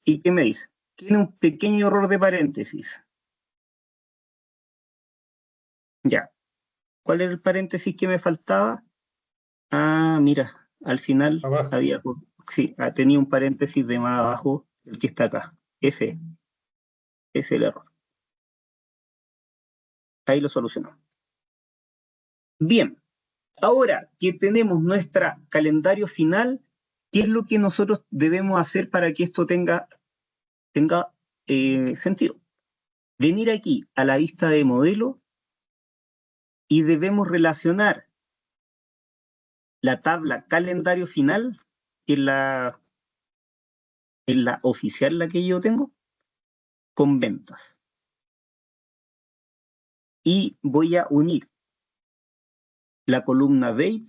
¿Y qué me dice? Tiene un pequeño error de paréntesis. Ya. ¿Cuál era el paréntesis que me faltaba? Ah, mira, al final Abajo. había... Sí, tenía un paréntesis de más abajo, el que está acá. F. Es el error. Ahí lo solucionamos. Bien, ahora que tenemos nuestro calendario final, ¿qué es lo que nosotros debemos hacer para que esto tenga sentido? Venir aquí a la vista de modelo y debemos relacionar la tabla calendario final, que es la oficial, la que yo tengo, con ventas. Y voy a unir la columna date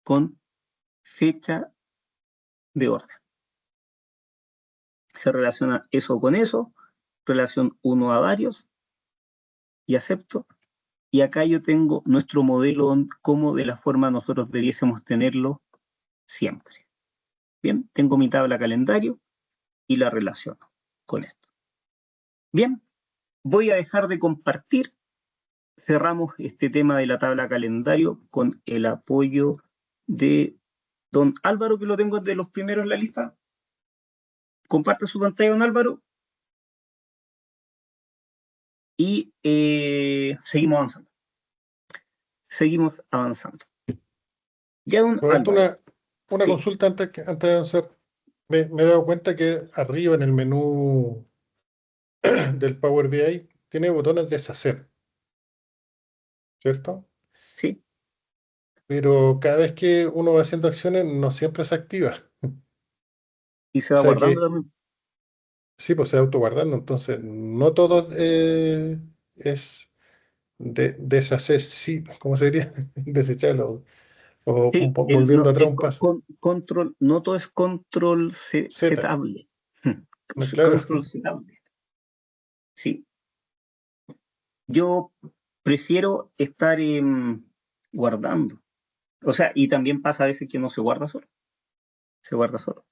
con fecha de orden. Se relaciona eso con eso, relación 1 a varios, y acepto. Y acá yo tengo nuestro modelo como de la forma nosotros debiésemos tenerlo siempre. Bien, tengo mi tabla calendario y la relaciono con esto. Bien, voy a dejar de compartir. Cerramos este tema de la tabla calendario con el apoyo de don Álvaro, que lo tengo de los primeros en la lista. Comparte su pantalla, don Álvaro. Y seguimos avanzando. seguimos avanzando. Ya Roberto, Álvaro, una sí. consulta antes de avanzar. Me he dado cuenta que arriba en el menú del Power BI tiene botones deshacer, ¿cierto? Sí, Pero cada vez que uno va haciendo acciones no siempre se activa. y se O va sea guardando que también. sí, pues se va autoguardando. Entonces, no todo es deshacer, sí, ¿cómo se diría? Desecharlo. O Sí, volviendo atrás un paso. control, no todo es control Z, setable. no, claro. Control setable. Sí, yo prefiero estar guardando. O sea, y también pasa a veces que no se guarda solo. Se guarda solo.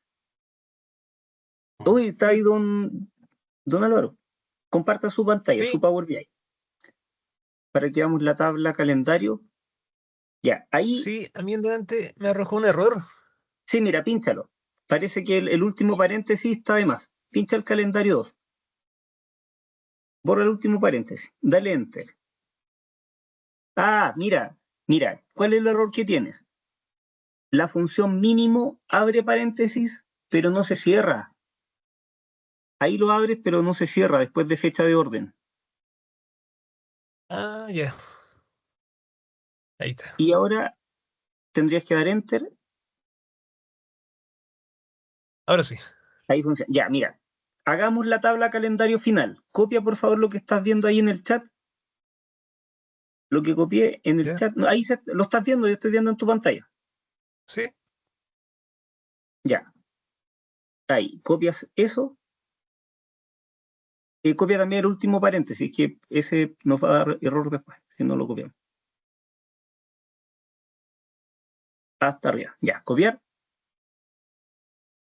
Uy, está ahí don Álvaro. Comparta su pantalla, Sí, su Power BI, para que veamos la tabla calendario. Ya, ahí, sí, a mí en delante me arrojó un error. sí, mira, pínchalo. Parece que el último paréntesis está de más. Pincha el calendario 2. Borra el último paréntesis. Dale Enter. Ah, mira, ¿cuál es el error que tienes? La función mínimo abre paréntesis, pero no se cierra. Ahí lo abres, pero no se cierra después de fecha de orden. Ah, ya. Ahí está. Y ahora tendrías que dar Enter. Ahora sí. Ahí funciona. Ya, mira. Hagamos la tabla calendario final. Copia, por favor, lo que estás viendo ahí en el chat. Lo que copié en el ¿Ya? chat. No, ahí lo estás viendo, yo estoy viendo en tu pantalla. Sí. Ya. Ahí. Copias eso. Copia también el último paréntesis, que ese nos va a dar error después, si no lo copiamos. Hasta arriba. Ya, copiar.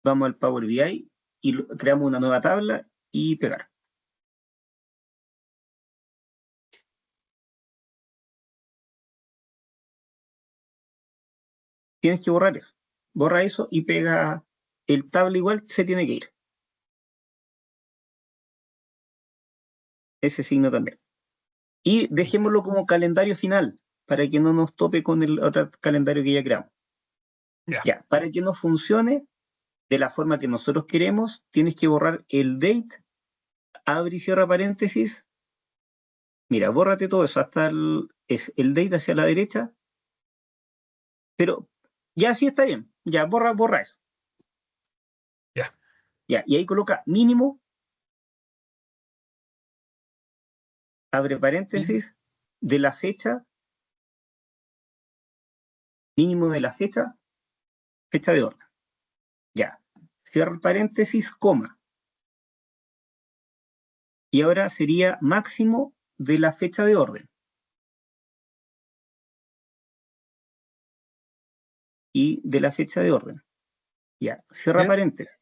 Vamos al Power BI y creamos una nueva tabla y pegar. Tienes que borrar eso. Borra eso y pega el tabla igual, se tiene que ir. Ese signo también. Y dejémoslo como calendario final, para que no nos tope con el otro calendario que ya creamos. Ya. Ya, para que no funcione de la forma que nosotros queremos, tienes que borrar el date, abre y cierra paréntesis. Mira, bórrate todo eso, hasta el date hacia la derecha, pero ya sí está bien, ya borra eso. Ya. Ya, y ahí coloca mínimo, abre paréntesis, de la fecha, mínimo de la fecha de orden. Ya, cierra paréntesis, coma. Y ahora sería máximo de la fecha de orden. Y de la fecha de orden. Ya, cierra Bien. paréntesis.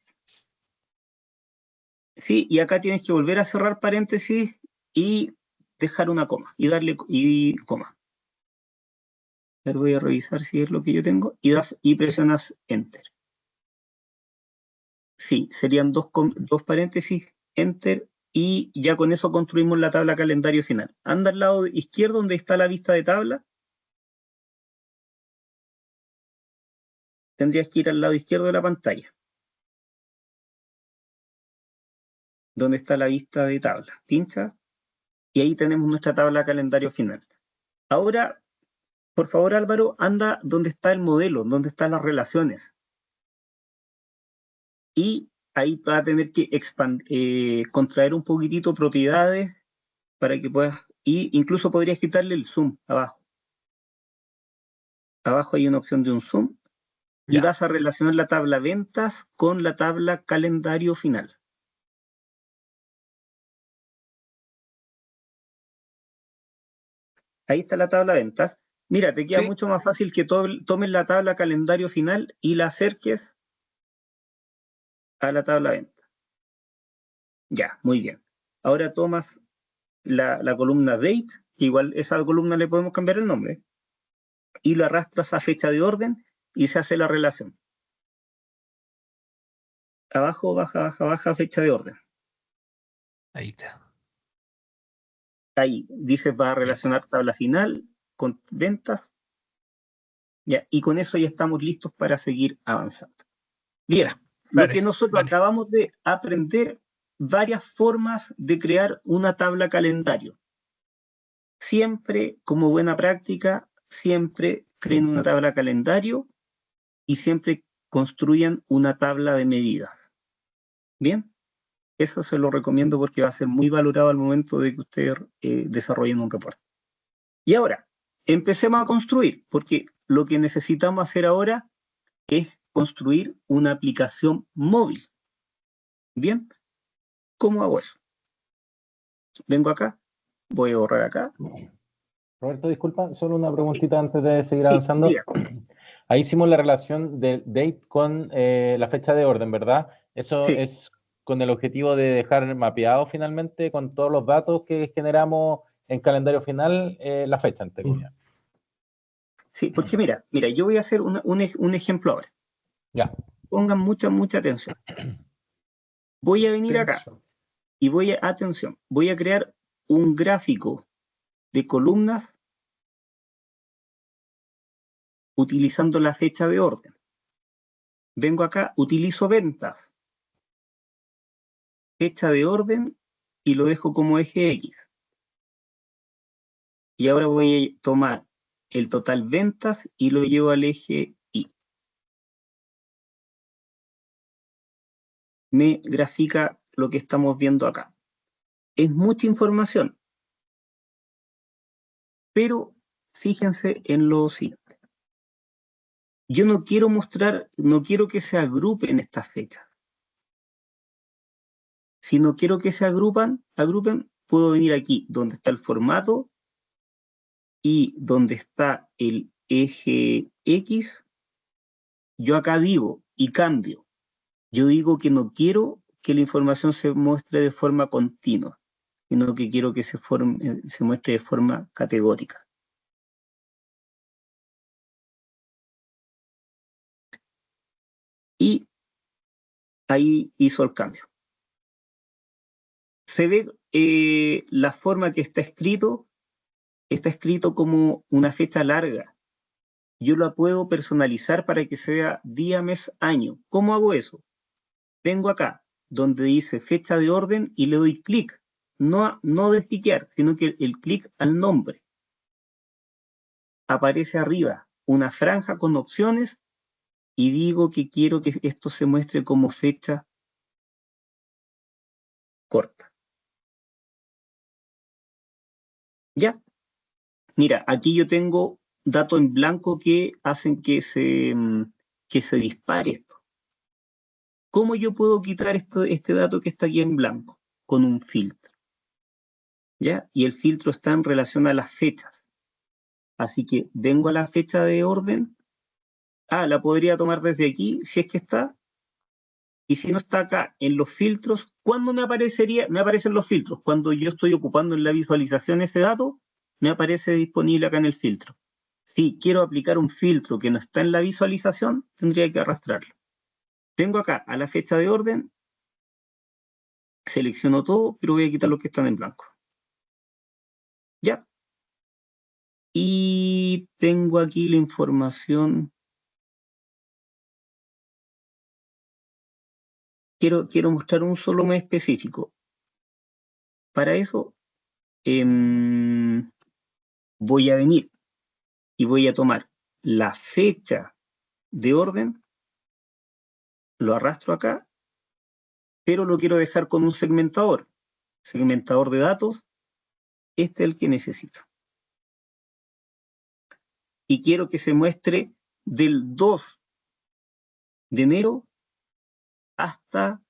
Sí, y acá tienes que volver a cerrar paréntesis y dejar una coma. Y darle coma. Pero voy a revisar si es lo que yo tengo. Y presionas Enter. Sí, serían dos paréntesis, Enter, y ya con eso construimos la tabla calendario final. Anda al lado izquierdo donde está la vista de tabla. Tendrías que ir al lado izquierdo de la pantalla, donde está la vista de tabla. Pincha y ahí tenemos nuestra tabla calendario final. Ahora, por favor, Álvaro, anda donde está el modelo, donde están las relaciones. Y ahí vas a tener que contraer un poquitito propiedades para que puedas, y incluso podrías quitarle el zoom abajo. Abajo hay una opción de un zoom y Ya. vas a relacionar la tabla ventas con la tabla calendario final. Ahí está la tabla ventas. Mira, te queda Sí. mucho más fácil que tomes la tabla calendario final y la acerques a la tabla ventas. Ya, muy bien. Ahora tomas la columna date, que igual esa columna le podemos cambiar el nombre, y la arrastras a fecha de orden y se hace la relación. Abajo, baja, fecha de orden. Ahí está. Ahí dice va a relacionar tabla final con ventas ¿Ya? Y con eso ya estamos listos para seguir avanzando. Bien, lo Vale, que nosotros vale. acabamos de aprender, varias formas de crear una tabla calendario. Siempre, como buena práctica, siempre creen una tabla calendario y siempre construyan una tabla de medidas. Bien, eso se lo recomiendo porque va a ser muy valorado al momento de que ustedes desarrollen un reporte. Y ahora, empecemos a construir, porque lo que necesitamos hacer ahora es construir una aplicación móvil. Bien, ¿cómo hago eso? Vengo acá, voy a borrar acá. Roberto, disculpa, solo una preguntita antes de seguir Sí, avanzando. diga. Ahí hicimos la relación del date con la fecha de orden, ¿verdad? Eso Sí. es con el objetivo de dejar mapeado finalmente con todos los datos que generamos en calendario final la fecha, entre comillas. Sí, porque mira, yo voy a hacer un ejemplo ahora. Ya. Pongan mucha atención. Voy a venir acá y voy a crear un gráfico de columnas utilizando la fecha de orden. Vengo acá, utilizo ventas, fecha de orden y lo dejo como eje X. Y ahora voy a tomar el total ventas y lo llevo al eje Y. Me grafica lo que estamos viendo acá. Es mucha información, pero fíjense en lo siguiente. Yo no quiero que se agrupen estas fechas. Si no quiero que se agrupen, puedo venir aquí donde está el formato y donde está el eje X. Yo acá digo y cambio. Yo digo que no quiero que la información se muestre de forma continua, sino que quiero que se muestre de forma categórica. Y ahí hizo el cambio. Se ve la forma que está escrito como una fecha larga. Yo la puedo personalizar para que sea día, mes, año. ¿Cómo hago eso? Vengo acá, donde dice fecha de orden y le doy clic. No despliquear, sino que el clic al nombre. Aparece arriba una franja con opciones y digo que quiero que esto se muestre como fecha corta. ¿Ya? Mira, aquí yo tengo datos en blanco que hacen que se dispare esto. ¿Cómo yo puedo quitar este dato que está aquí en blanco? Con un filtro. ¿Ya? Y el filtro está en relación a las fechas. Así que vengo a la fecha de orden. La podría tomar desde aquí, si es que está. Y si no está acá en los filtros, ¿cuándo me aparecería? Me aparecen los filtros. Cuando yo estoy ocupando en la visualización ese dato, me aparece disponible acá en el filtro. Si quiero aplicar un filtro que no está en la visualización, tendría que arrastrarlo. Tengo acá a la fecha de orden, selecciono todo, pero voy a quitar los que están en blanco. ¿Ya? Y tengo aquí la información. Quiero mostrar un solo mes específico. Para eso voy a venir y voy a tomar la fecha de orden, lo arrastro acá, pero lo quiero dejar con un segmentador de datos. Este es el que necesito. Y quiero que se muestre del 2 de enero hasta...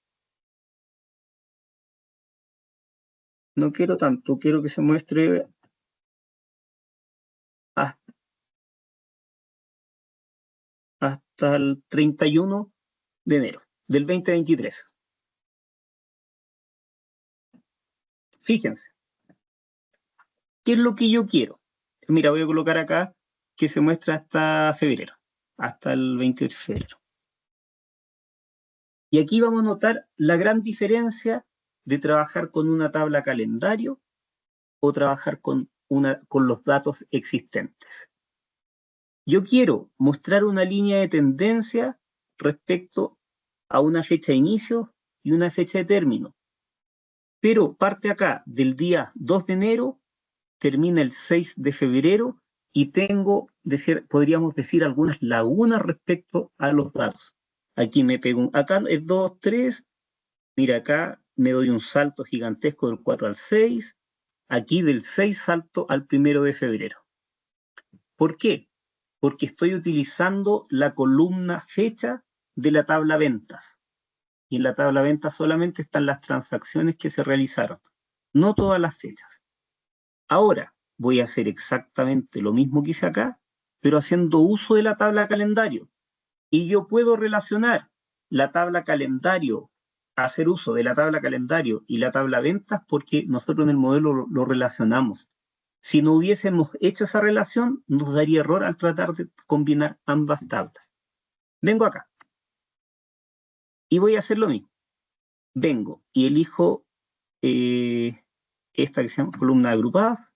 No quiero tanto, quiero que se muestre hasta el 31 de enero del 2023. Fíjense, ¿qué es lo que yo quiero? Mira, voy a colocar acá que se muestra hasta febrero, hasta el 28 de febrero. Y aquí vamos a notar la gran diferencia de trabajar con una tabla calendario o trabajar con los datos existentes. yo quiero mostrar una línea de tendencia respecto a una fecha de inicio y una fecha de término. Pero parte acá del día 2 de enero, termina el 6 de febrero y tengo, podríamos decir, algunas lagunas respecto a los datos. Aquí me pego, acá es 2, 3, mira acá me doy un salto gigantesco del 4 al 6, aquí del 6 salto al 1 de febrero. ¿Por qué? Porque estoy utilizando la columna fecha de la tabla ventas. Y en la tabla ventas solamente están las transacciones que se realizaron, no todas las fechas. Ahora voy a hacer exactamente lo mismo que hice acá, pero haciendo uso de la tabla calendario. Y yo puedo relacionar la tabla calendario, hacer uso de la tabla calendario y la tabla ventas porque nosotros en el modelo lo relacionamos. Si no hubiésemos hecho esa relación, nos daría error al tratar de combinar ambas tablas. Vengo acá y voy a hacer lo mismo. Vengo y elijo esta que se llama columna agrupada.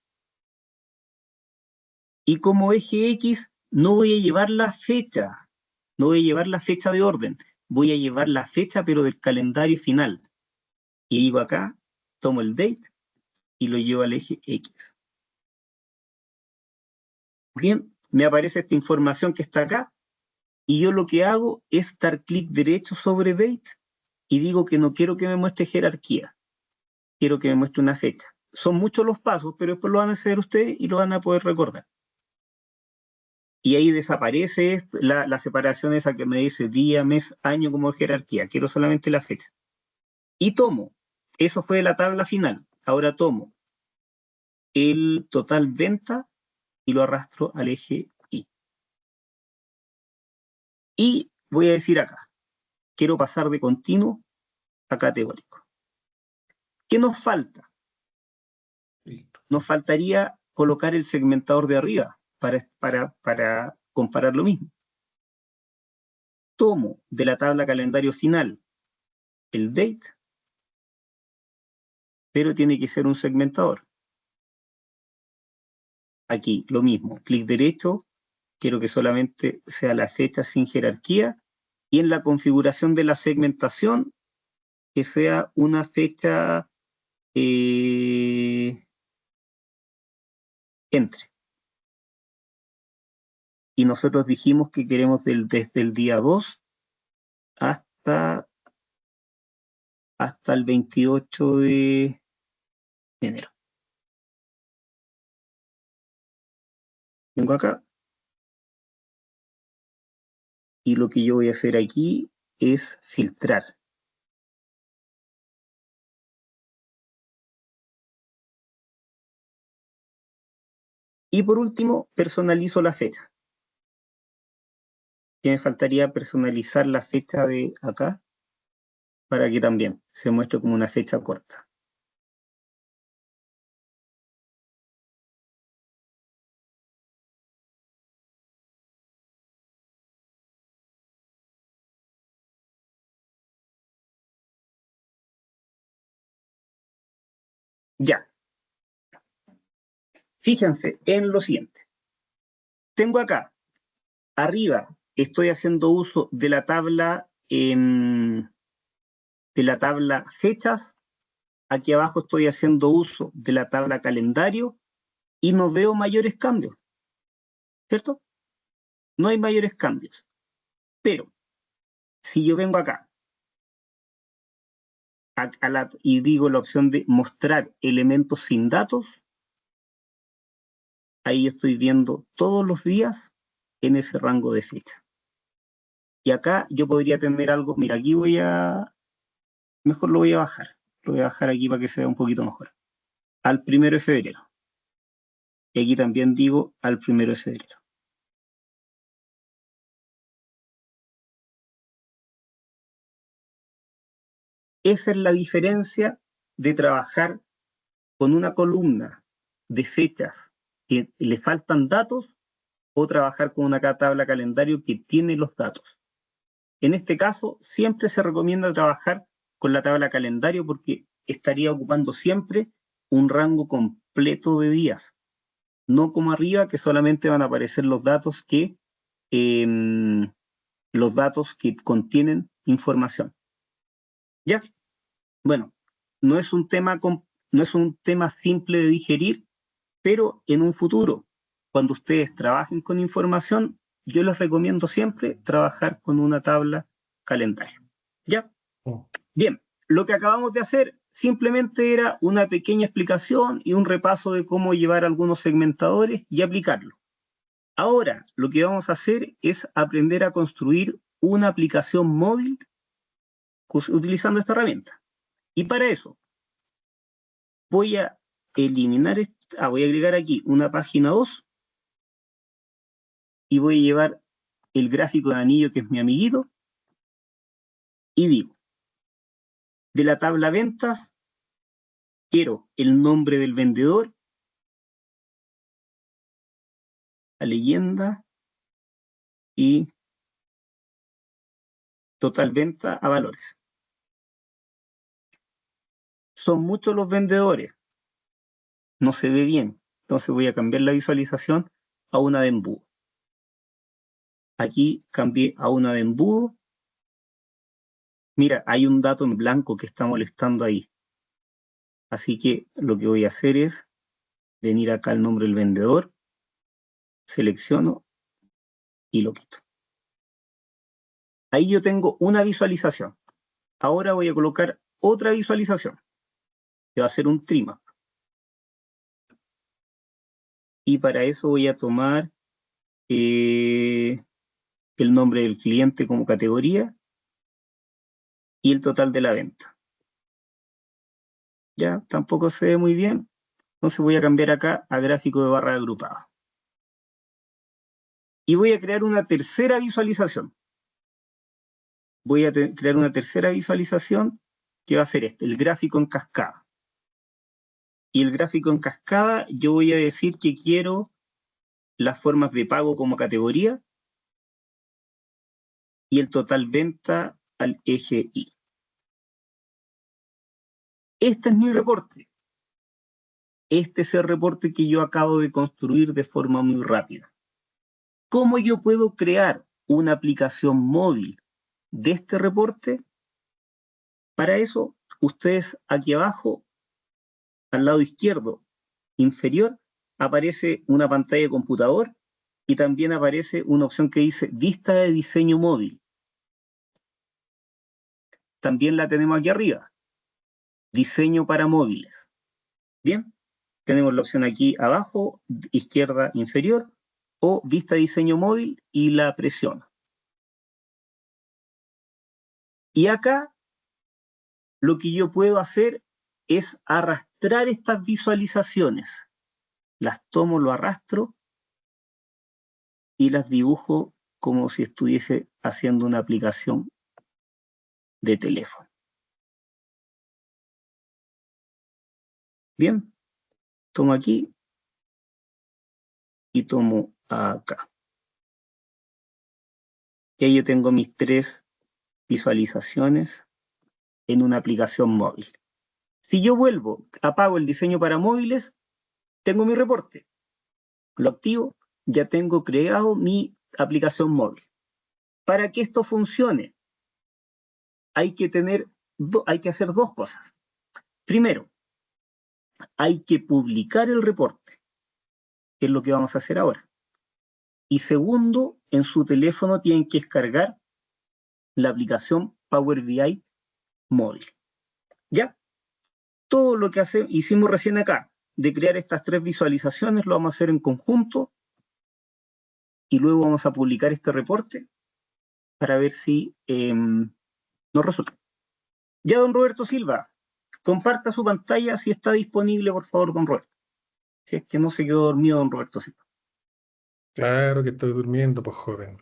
Y como eje X no voy a llevar la fecha, no voy a llevar la fecha de orden, voy a llevar la fecha pero del calendario final. Y digo acá, tomo el date y lo llevo al eje X. Bien, me aparece esta información que está acá y yo lo que hago es dar clic derecho sobre date y digo que no quiero que me muestre jerarquía, quiero que me muestre una fecha. Son muchos los pasos, pero después lo van a hacer ustedes y lo van a poder recordar. Y ahí desaparece la separación esa que me dice día, mes, año como jerarquía. Quiero solamente la fecha. Y tomo, eso fue la tabla final. Ahora tomo el total venta y lo arrastro al eje Y. Y voy a decir acá, quiero pasar de continuo a categórico. ¿Qué nos falta? Listo. Nos faltaría colocar el segmentador de arriba para comparar lo mismo. Tomo de la tabla calendario final el date, pero tiene que ser un segmentador. Aquí lo mismo, clic derecho, quiero que solamente sea la fecha sin jerarquía, y en la configuración de la segmentación, que sea una fecha entre. Y nosotros dijimos que queremos desde el día 2 hasta el 28 de enero. Vengo acá. Y lo que yo voy a hacer aquí es filtrar. Y por último, personalizo la fecha. Que me faltaría personalizar la fecha de acá para que también se muestre como una fecha corta. Ya. Fíjense en lo siguiente. Tengo acá, arriba, estoy haciendo uso de la tabla fechas. Aquí abajo estoy haciendo uso de la tabla calendario y no veo mayores cambios. ¿Cierto? No hay mayores cambios. Pero, si yo vengo acá y digo la opción de mostrar elementos sin datos, ahí estoy viendo todos los días en ese rango de fecha. Y acá yo podría tener algo, mira, aquí mejor lo voy a bajar. Lo voy a bajar aquí para que se vea un poquito mejor. Al 1 de febrero. Y aquí también digo al 1 de febrero. Esa es la diferencia de trabajar con una columna de fechas que le faltan datos o trabajar con una tabla calendario que tiene los datos. En este caso, siempre se recomienda trabajar con la tabla calendario porque estaría ocupando siempre un rango completo de días. No como arriba, que solamente van a aparecer los datos que los datos que contienen información. ¿Ya? Bueno, no es un tema simple de digerir, pero en un futuro, cuando ustedes trabajen con información, yo les recomiendo siempre trabajar con una tabla calendario. ¿Ya? Bien, lo que acabamos de hacer simplemente era una pequeña explicación y un repaso de cómo llevar algunos segmentadores y aplicarlo. Ahora, lo que vamos a hacer es aprender a construir una aplicación móvil utilizando esta herramienta. Y para eso, voy a eliminar, voy a agregar aquí una página 2 y voy a llevar el gráfico de anillo, que es mi amiguito, y digo, de la tabla ventas, quiero el nombre del vendedor, la leyenda y total venta a valores. Son muchos los vendedores, no se ve bien, entonces voy a cambiar la visualización a una de embudo. Aquí cambié a una de embudo. Mira, hay un dato en blanco que está molestando ahí. Así que lo que voy a hacer es venir acá al nombre del vendedor, selecciono y lo quito. Ahí yo tengo una visualización. Ahora voy a colocar otra visualización, que va a ser un trimap. Y para eso voy a tomar el nombre del cliente como categoría y el total de la venta. Ya, tampoco se ve muy bien. Entonces voy a cambiar acá a gráfico de barra agrupada. Y voy a crear una tercera visualización. Voy a crear una tercera visualización que va a ser el gráfico en cascada. Y el gráfico en cascada, yo voy a decir que quiero las formas de pago como categoría y el total venta al eje Y. Este es mi reporte. Este es el reporte que yo acabo de construir de forma muy rápida. ¿Cómo yo puedo crear una aplicación móvil de este reporte? Para eso, ustedes aquí abajo, al lado izquierdo inferior, aparece una pantalla de computador y también aparece una opción que dice vista de diseño móvil. También la tenemos aquí arriba, diseño para móviles. Bien, tenemos la opción aquí abajo, izquierda inferior, o vista de diseño móvil y la presiono. Y acá lo que yo puedo hacer es arrastrar estas visualizaciones. Las tomo, lo arrastro y las dibujo como si estuviese haciendo una aplicación de teléfono. Bien, tomo aquí y tomo acá. Y ahí yo tengo mis 3 visualizaciones en una aplicación móvil. Si yo vuelvo, apago el diseño para móviles, tengo mi reporte. Lo activo, ya tengo creado mi aplicación móvil. Para que esto funcione, hay que hacer 2 cosas. Primero, hay que publicar el reporte, que es lo que vamos a hacer ahora. Y segundo, en su teléfono tienen que descargar la aplicación Power BI móvil. ¿Ya? Todo lo que hicimos recién acá, de crear estas 3 visualizaciones, lo vamos a hacer en conjunto y luego vamos a publicar este reporte para ver si nos resulta. Ya, don Roberto Silva, comparta su pantalla si está disponible, por favor, don Roberto. Si es que no se quedó dormido, don Roberto Silva. Claro que estoy durmiendo, pues joven.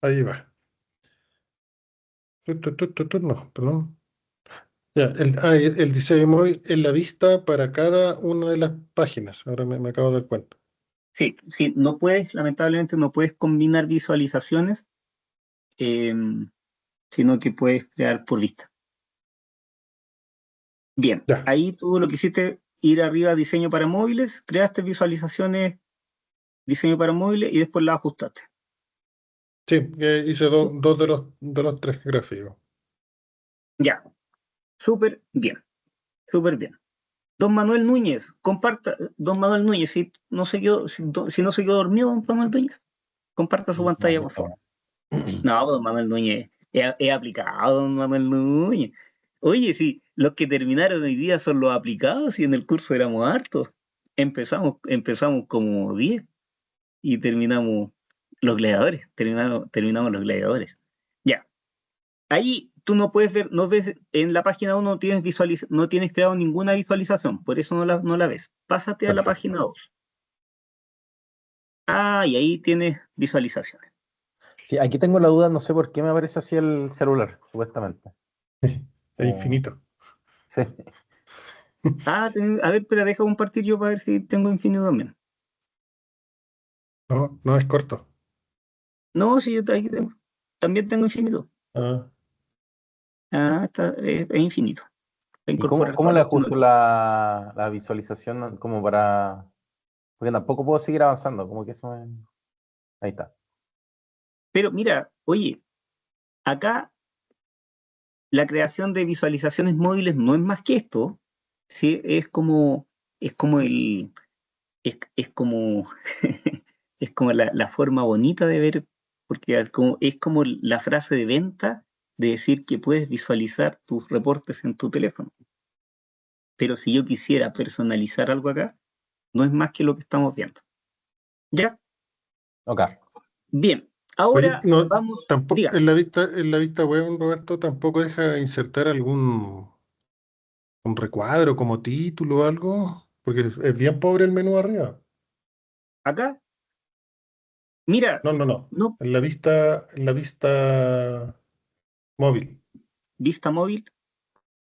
Ahí va. No, perdón. Ya, el diseño móvil en la vista para cada una de las páginas. Ahora me acabo de dar cuenta. Sí, lamentablemente no puedes combinar visualizaciones, sino que puedes crear por vista. Bien, Ya. ahí tú lo que hiciste, ir arriba a diseño para móviles, creaste visualizaciones diseño para móviles y después la ajustaste. Sí, que hice dos de los tres gráficos. Ya, súper bien, súper bien. Don Manuel Núñez, comparta, don Manuel Núñez, si no se quedó dormido, don Manuel Núñez, comparta su pantalla, por favor. No, don Manuel Núñez, es aplicado, don Manuel Núñez. Oye, sí, los que terminaron hoy día son los aplicados y en el curso éramos hartos. Empezamos como 10 y terminamos los gladiadores, terminamos los gladiadores. Ya. Ahí tú no puedes ver, no ves en la página 1 no tienes creado ninguna visualización, por eso no la ves. Pásate a la página 2. Ah, y ahí tienes visualizaciones. Sí, aquí tengo la duda, no sé por qué me aparece así el celular, supuestamente. Es infinito. Sí. Ah, a ver, espera, deja compartir yo para ver si tengo infinito también. No, no es corto. No, sí, yo también tengo infinito. Ah, Ah, es infinito. ¿Y Incorporar cómo todas le las ajusto opciones. la visualización como para... Porque tampoco puedo seguir avanzando, como que eso me... Ahí está. Pero mira, oye, acá la creación de visualizaciones móviles no es más que esto. Sí, es como es como es como la forma bonita de ver, porque es como la frase de venta de decir que puedes visualizar tus reportes en tu teléfono. Pero si yo quisiera personalizar algo acá, no es más que lo que estamos viendo. ¿Ya? Ok. Bien. oye, Ahora no, vamos, tampoco, diga, en la vista web, Roberto, tampoco deja insertar un recuadro como título o algo, porque es bien pobre el menú arriba. acá, mira, No, no, no. no, En la vista móvil. vista móvil,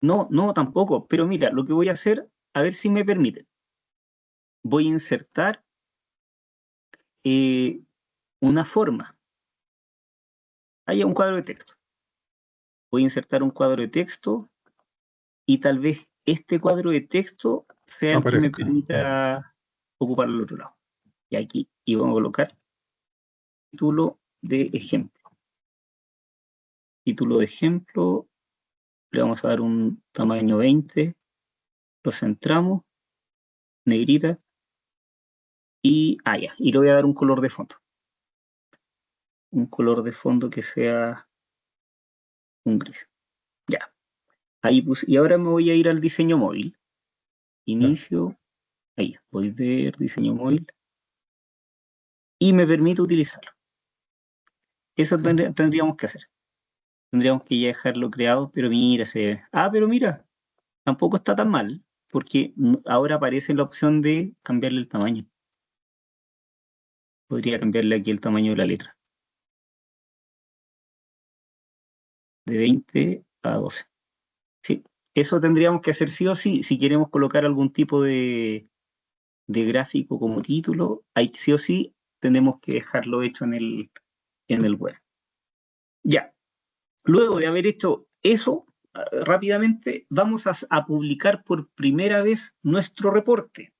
no tampoco, pero mira, lo que voy a hacer, a ver si me permite. Voy a insertar una forma. Hay un cuadro de texto. Voy a insertar un cuadro de texto y tal vez este cuadro de texto sea el que me Aparezca. permita ocupar el otro lado. Y aquí, y vamos a colocar título de ejemplo. Título de ejemplo, le vamos a dar un tamaño 20, lo centramos, negrita, y ya, y le voy a dar un color de fondo. Un color de fondo que sea un gris. Ya, ahí puse, y ahora me voy a ir al diseño móvil. Inicio, ahí, voy a ver diseño móvil, y me permite utilizarlo. Eso tendríamos que hacer. Tendríamos que ya dejarlo creado, pero mira, pero mira, tampoco está tan mal, porque ahora aparece la opción de cambiarle el tamaño. Podría cambiarle aquí el tamaño de la letra. De 20 a 12. Sí, eso tendríamos que hacer sí o sí, si queremos colocar algún tipo de gráfico como título, sí o sí tenemos que dejarlo hecho en el web. Ya, luego de haber hecho eso, rápidamente vamos a publicar por primera vez nuestro reporte.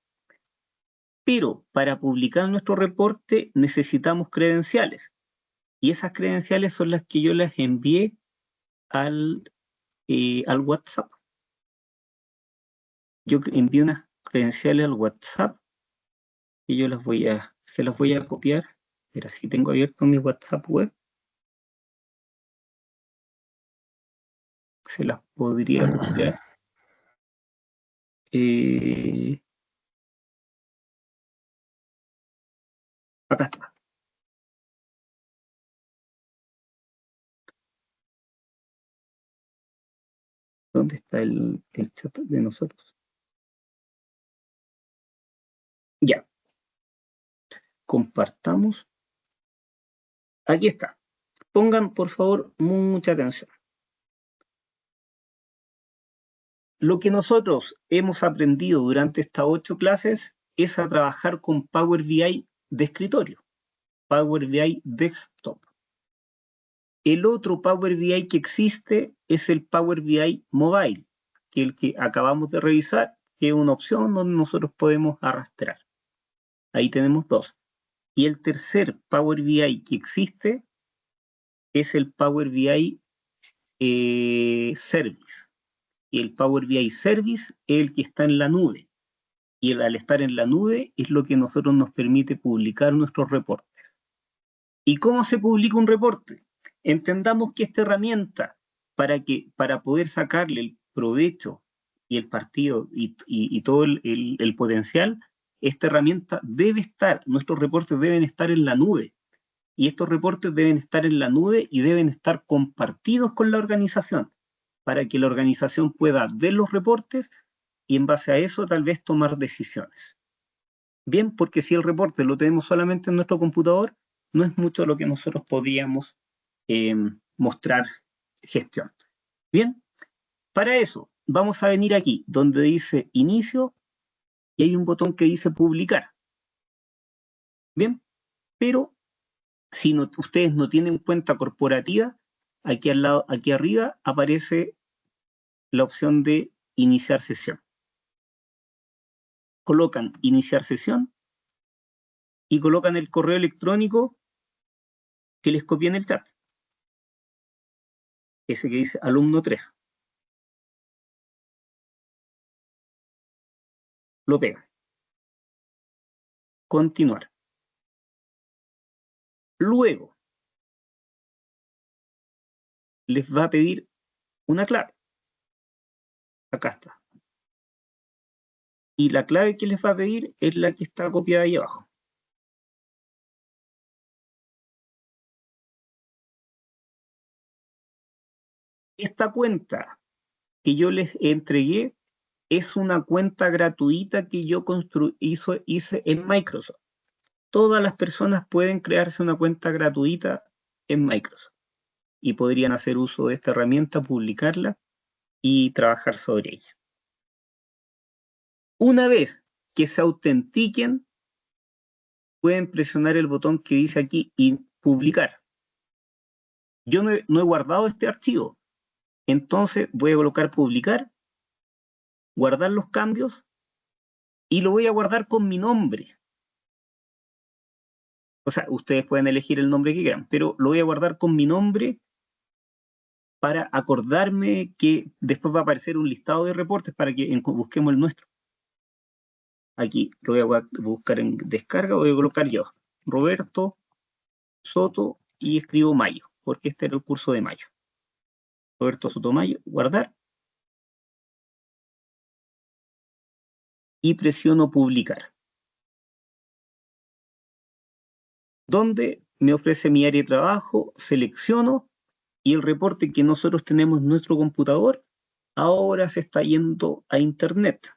Pero para publicar nuestro reporte necesitamos credenciales. Y esas credenciales son las que yo las envié al WhatsApp. Yo envío unas credenciales al WhatsApp y yo se las voy a copiar. Pero si tengo abierto mi WhatsApp web, se las podría copiar. Acá está. ¿Dónde está el chat de nosotros? Ya. Compartamos. Aquí está. Pongan, por favor, mucha atención. Lo que nosotros hemos aprendido durante estas 8 clases es a trabajar con Power BI de escritorio, Power BI Desktop. El otro Power BI que existe es el Power BI Mobile, que es el que acabamos de revisar, que es una opción donde nosotros podemos arrastrar. Ahí tenemos dos. Y el tercer Power BI que existe es el Power BI Service. Y el Power BI Service es el que está en la nube. Y al estar en la nube es lo que a nosotros nos permite publicar nuestros reportes. ¿Y cómo se publica un reporte? Entendamos que esta herramienta, para poder sacarle el provecho y el partido y todo el potencial, esta herramienta debe estar, nuestros reportes deben estar en la nube. Y estos reportes deben estar en la nube y deben estar compartidos con la organización, para que la organización pueda ver los reportes y en base a eso tal vez tomar decisiones. Bien, porque si el reporte lo tenemos solamente en nuestro computador, no es mucho lo que nosotros podíamos mostrar gestión. Bien, para eso vamos a venir aquí, donde dice inicio, y hay un botón que dice publicar. Bien, pero si no, ustedes no tienen cuenta corporativa, aquí al lado, aquí arriba aparece la opción de iniciar sesión. Colocan iniciar sesión y colocan el correo electrónico que les copié en el chat. Ese que dice alumno 3. Lo pegan. Continuar. Luego les va a pedir una clave. Acá está. Y la clave que les va a pedir es la que está copiada ahí abajo. Esta cuenta que yo les entregué es una cuenta gratuita que yo hice en Microsoft. Todas las personas pueden crearse una cuenta gratuita en Microsoft y podrían hacer uso de esta herramienta, publicarla y trabajar sobre ella. Una vez que se autentiquen, pueden presionar el botón que dice aquí y publicar. Yo no he guardado este archivo, entonces voy a colocar publicar, guardar los cambios y lo voy a guardar con mi nombre. O sea, ustedes pueden elegir el nombre que quieran, pero lo voy a guardar con mi nombre para acordarme que después va a aparecer un listado de reportes para que busquemos el nuestro. Aquí lo voy a buscar en descarga, voy a colocar yo, Roberto Soto, y escribo mayo, porque este era el curso de mayo. Roberto Soto Mayo, guardar. Y presiono publicar. Donde me ofrece mi área de trabajo, selecciono y el reporte que nosotros tenemos en nuestro computador ahora se está yendo a internet,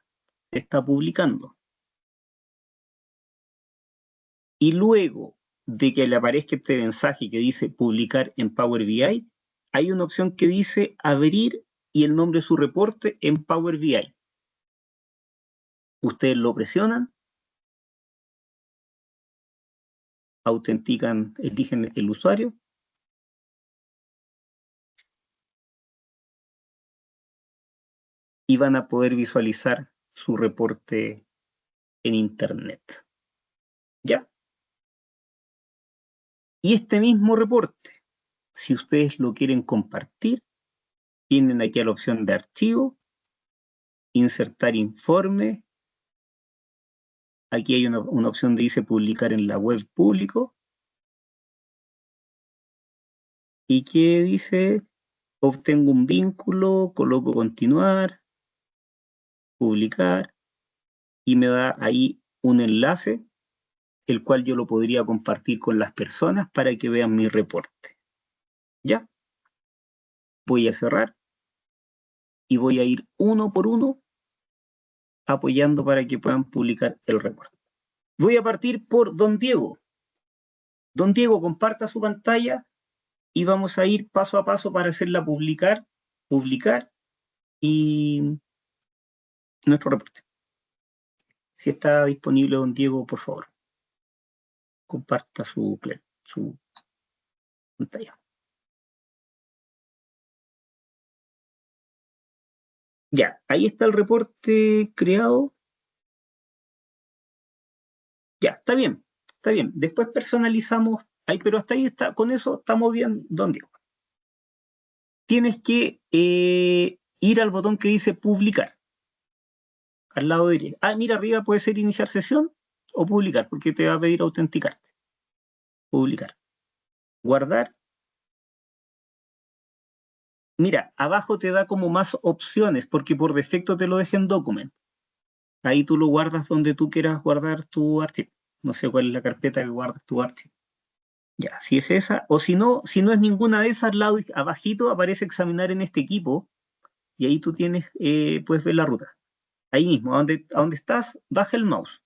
se está publicando. Y luego de que le aparezca este mensaje que dice publicar en Power BI, hay una opción que dice abrir y el nombre de su reporte en Power BI. Ustedes lo presionan, autentican, eligen el usuario y van a poder visualizar su reporte en internet. ¿Ya? Y este mismo reporte, si ustedes lo quieren compartir, tienen aquí a la opción de archivo, insertar informe. Aquí hay una opción que dice publicar en la web público. Y que dice, obtengo un vínculo, coloco continuar, publicar, y me da ahí un enlace, el cual yo lo podría compartir con las personas para que vean mi reporte. ¿Ya? Voy a cerrar y voy a ir uno por uno apoyando para que puedan publicar el reporte. Voy a partir por Don Diego. Don Diego, comparta su pantalla y vamos a ir paso a paso para hacerla publicar y nuestro reporte. Si está disponible Don Diego, por favor, comparta su pantalla. Ya, ahí está el reporte creado. Ya, está bien. está bien. Después personalizamos, ahí, pero hasta ahí está, con eso estamos bien, don Diego. Tienes que ir al botón que dice publicar, al lado derecho. Ah, mira, arriba puede ser iniciar sesión o publicar, porque te va a pedir autenticarte. Publicar. Guardar. Mira, abajo te da como más opciones, porque por defecto te lo deja en document. Ahí tú lo guardas donde tú quieras guardar tu archivo. No sé cuál es la carpeta que guardas tu archivo. Ya, si es esa, o si no es ninguna de esas, al lado abajito aparece examinar en este equipo, y ahí tú tienes, puedes ver la ruta. Ahí mismo, a donde estás, baja el mouse.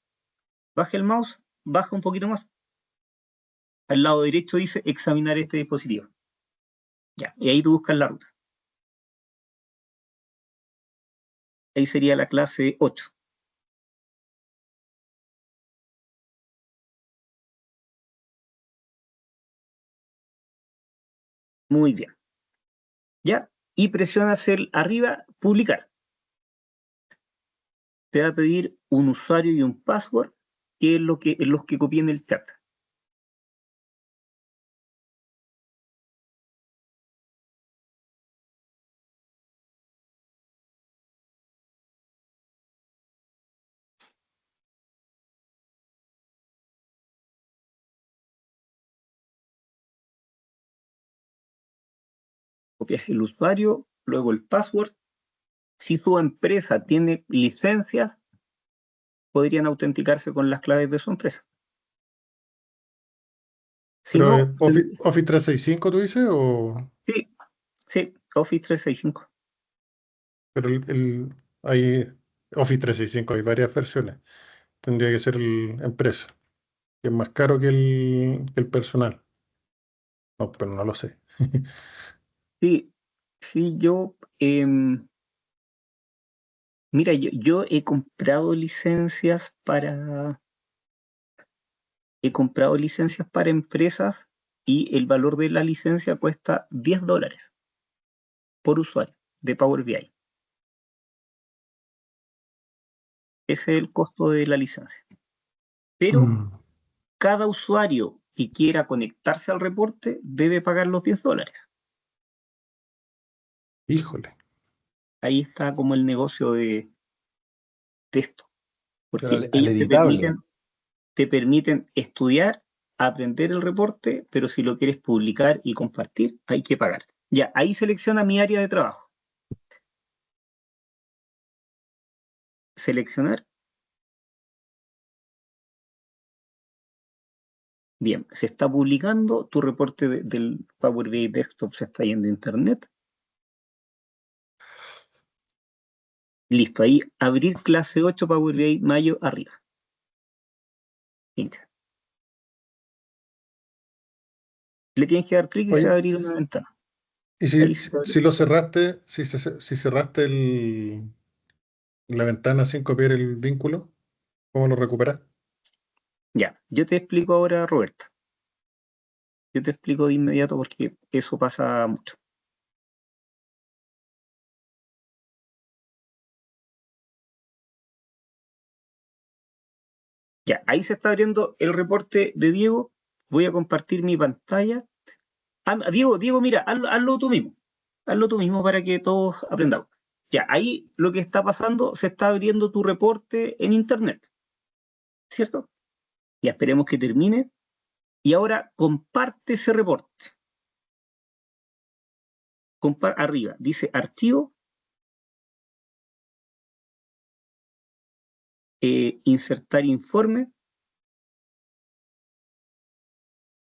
Baja el mouse, baja un poquito más. Al lado derecho dice examinar este dispositivo. Ya, y ahí tú buscas la ruta. Ahí sería la clase 8. Muy bien. Ya, y presionas el arriba, publicar. Te va a pedir un usuario y un password, que es los que copié en el chat. Copias el usuario, luego el password. Si tu empresa tiene licencias, podrían autenticarse con las claves de su empresa. Si Pero no, Office 365 tú dices, o sí, Office 365. pero hay Office 365, hay varias versiones. Tendría que ser el empresa, que es más caro que el personal. No, pero no lo sé. Sí, sí, mira, yo he comprado licencias para empresas, y el valor de la licencia cuesta $10 por usuario de Power BI. Ese es el costo de la licencia. Pero Mm, cada usuario que quiera conectarse al reporte debe pagar los $10. híjole. Ahí está como el negocio de esto, Pero porque al ellos editable. te permiten estudiar, aprender el reporte, pero si lo quieres publicar y compartir, hay que pagar. Ya, ahí selecciona mi área de trabajo. Seleccionar. Bien, se está publicando, tu reporte del Power BI Desktop se está yendo a internet. Listo, ahí abrir clase 8 Power BI mayo arriba. Pincha. Le tienes que dar clic y se va a Oye, abrir una ventana. y Ahí si, se si, abre. si lo cerraste, si cerraste la ventana sin copiar el vínculo, ¿cómo lo recuperas? Ya, yo te explico ahora, Roberto. Yo te explico de inmediato porque eso pasa mucho. Ya, ahí se está abriendo el reporte de Diego. Voy a compartir mi pantalla. Diego, mira, hazlo tú mismo. Hazlo tú mismo para que todos aprendamos. Ya, ahí lo que está pasando, se está abriendo tu reporte en internet, ¿cierto? Ya esperemos que termine. Y ahora comparte ese reporte. Arriba, dice archivo, insertar informe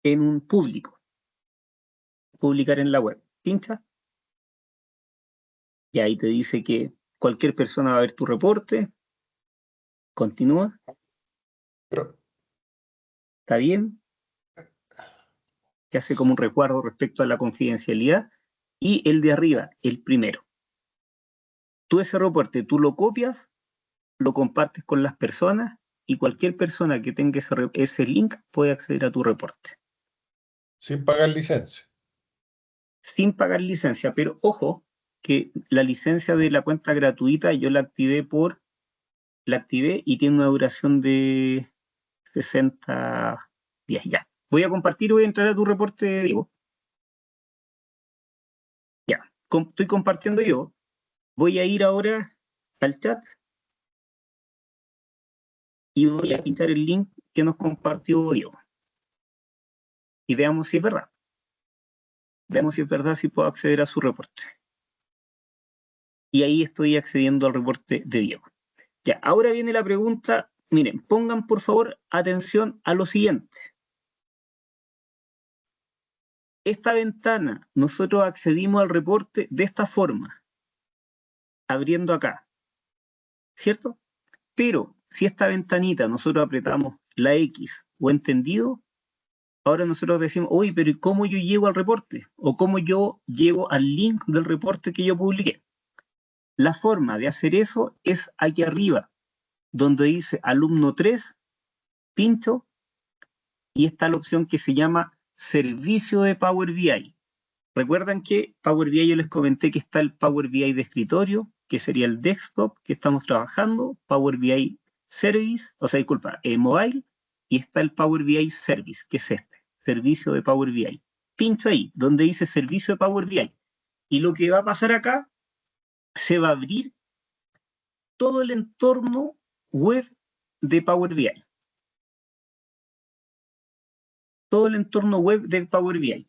en un público, publicar en la web. Pincha y ahí te dice que cualquier persona va a ver tu reporte. Continúa, Pero, está bien, que hace como un recuerdo respecto a la confidencialidad. Y el de arriba, el primero. Tú ese reporte, tú lo copias, lo compartes con las personas y cualquier persona que tenga ese link puede acceder a tu reporte. sin pagar licencia. Sin pagar licencia, pero ojo, que la licencia de la cuenta gratuita yo la activé y tiene una duración de 60 días. Ya. Voy a compartir, voy a entrar a tu reporte, Diego. Ya. Estoy compartiendo yo. Voy a ir ahora al chat y voy a pinchar el link que nos compartió Diego. Y veamos si es verdad. Veamos si es verdad, si puedo acceder a su reporte. Y ahí estoy accediendo al reporte de Diego. Ya, ahora viene la pregunta. Miren, pongan por favor atención a lo siguiente. Esta ventana, nosotros accedimos al reporte de esta forma, abriendo acá, ¿cierto? Pero si esta ventanita nosotros apretamos la X o entendido, ahora nosotros decimos, oye, pero ¿cómo yo llego al reporte? ¿O cómo yo llego al link del reporte que yo publiqué? La forma de hacer eso es aquí arriba, donde dice alumno 3, pincho, y está la opción que se llama servicio de Power BI. Recuerdan que Power BI yo les comenté que está el Power BI de escritorio, que sería el desktop que estamos trabajando, Power BI Service, o sea, disculpa, mobile, y está el Power BI Service, que es este, servicio de Power BI. Pincho ahí, donde dice servicio de Power BI. Y lo que va a pasar acá, se va a abrir todo el entorno web de Power BI. Todo el entorno web de Power BI.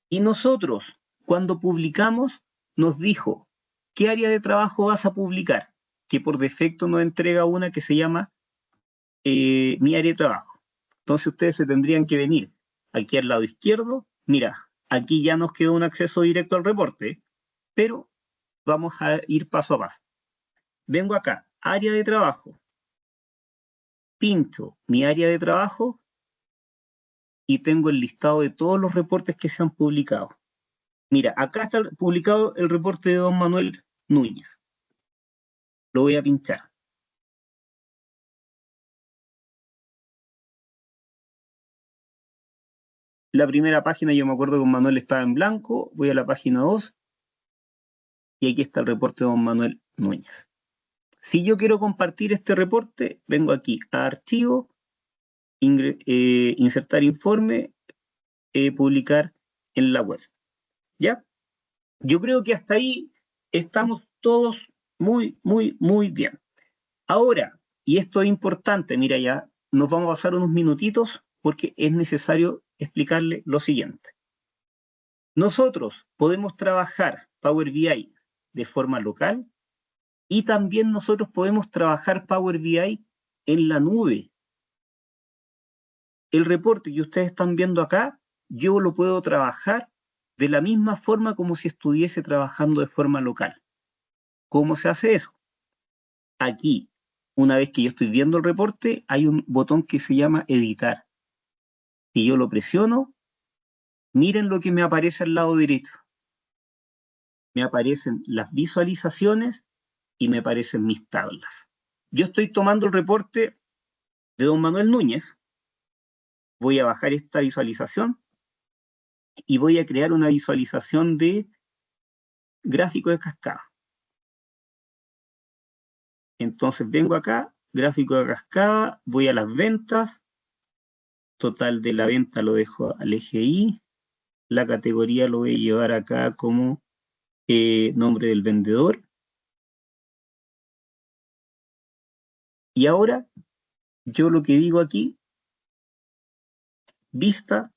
Y nosotros, cuando publicamos, nos dijo, ¿qué área de trabajo vas a publicar? Que por defecto nos entrega una que se llama mi área de trabajo. Entonces ustedes se tendrían que venir aquí al lado izquierdo. Mira, aquí ya nos quedó un acceso directo al reporte, pero vamos a ir paso a paso. Vengo acá, área de trabajo. Pincho mi área de trabajo y tengo el listado de todos los reportes que se han publicado. Mira, acá está publicado el reporte de don Manuel Núñez. Lo voy a pinchar. La primera página, yo me acuerdo que don Manuel estaba en blanco. Voy a la página 2. Y aquí está el reporte de don Manuel Núñez. Si yo quiero compartir este reporte, vengo aquí a Archivo, Insertar informe, publicar en la web. ¿Ya? Yo creo que hasta ahí estamos todos muy bien. Ahora, y esto es importante, mira, ya nos vamos a pasar unos minutitos porque es necesario explicarle lo siguiente. Nosotros podemos trabajar Power BI de forma local y también nosotros podemos trabajar Power BI en la nube. El reporte que ustedes están viendo acá, yo lo puedo trabajar de la misma forma como si estuviese trabajando de forma local. ¿Cómo se hace eso? Aquí, una vez que yo estoy viendo el reporte, hay un botón que se llama editar. Si yo lo presiono, miren lo que me aparece al lado derecho. Me aparecen las visualizaciones y me aparecen mis tablas. Yo estoy tomando el reporte de don Manuel Núñez. Voy a bajar esta visualización y voy a crear una visualización de gráfico de cascada. Entonces vengo acá, gráfico de cascada, voy a las ventas, total de la venta lo dejo al eje Y, la categoría lo voy a llevar acá como nombre del vendedor. Y ahora, yo lo que digo aquí, vista,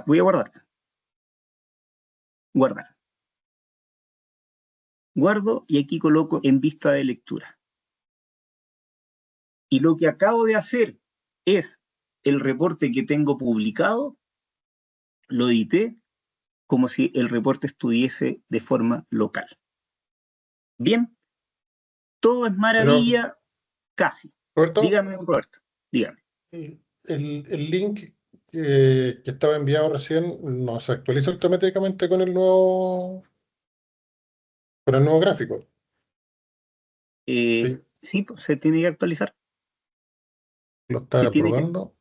voy a guardar. Guardar. Guardo y aquí coloco en vista de lectura. Y lo que acabo de hacer es el reporte que tengo publicado, lo edité como si el reporte estuviese de forma local. Bien, todo es maravilla, casi. Roberto, Dígame, Roberto, dígame. el link que estaba enviado recién no se actualiza automáticamente con el nuevo gráfico. Sí, Sí, pues, se tiene que actualizar. lo está Se tiene que- probando.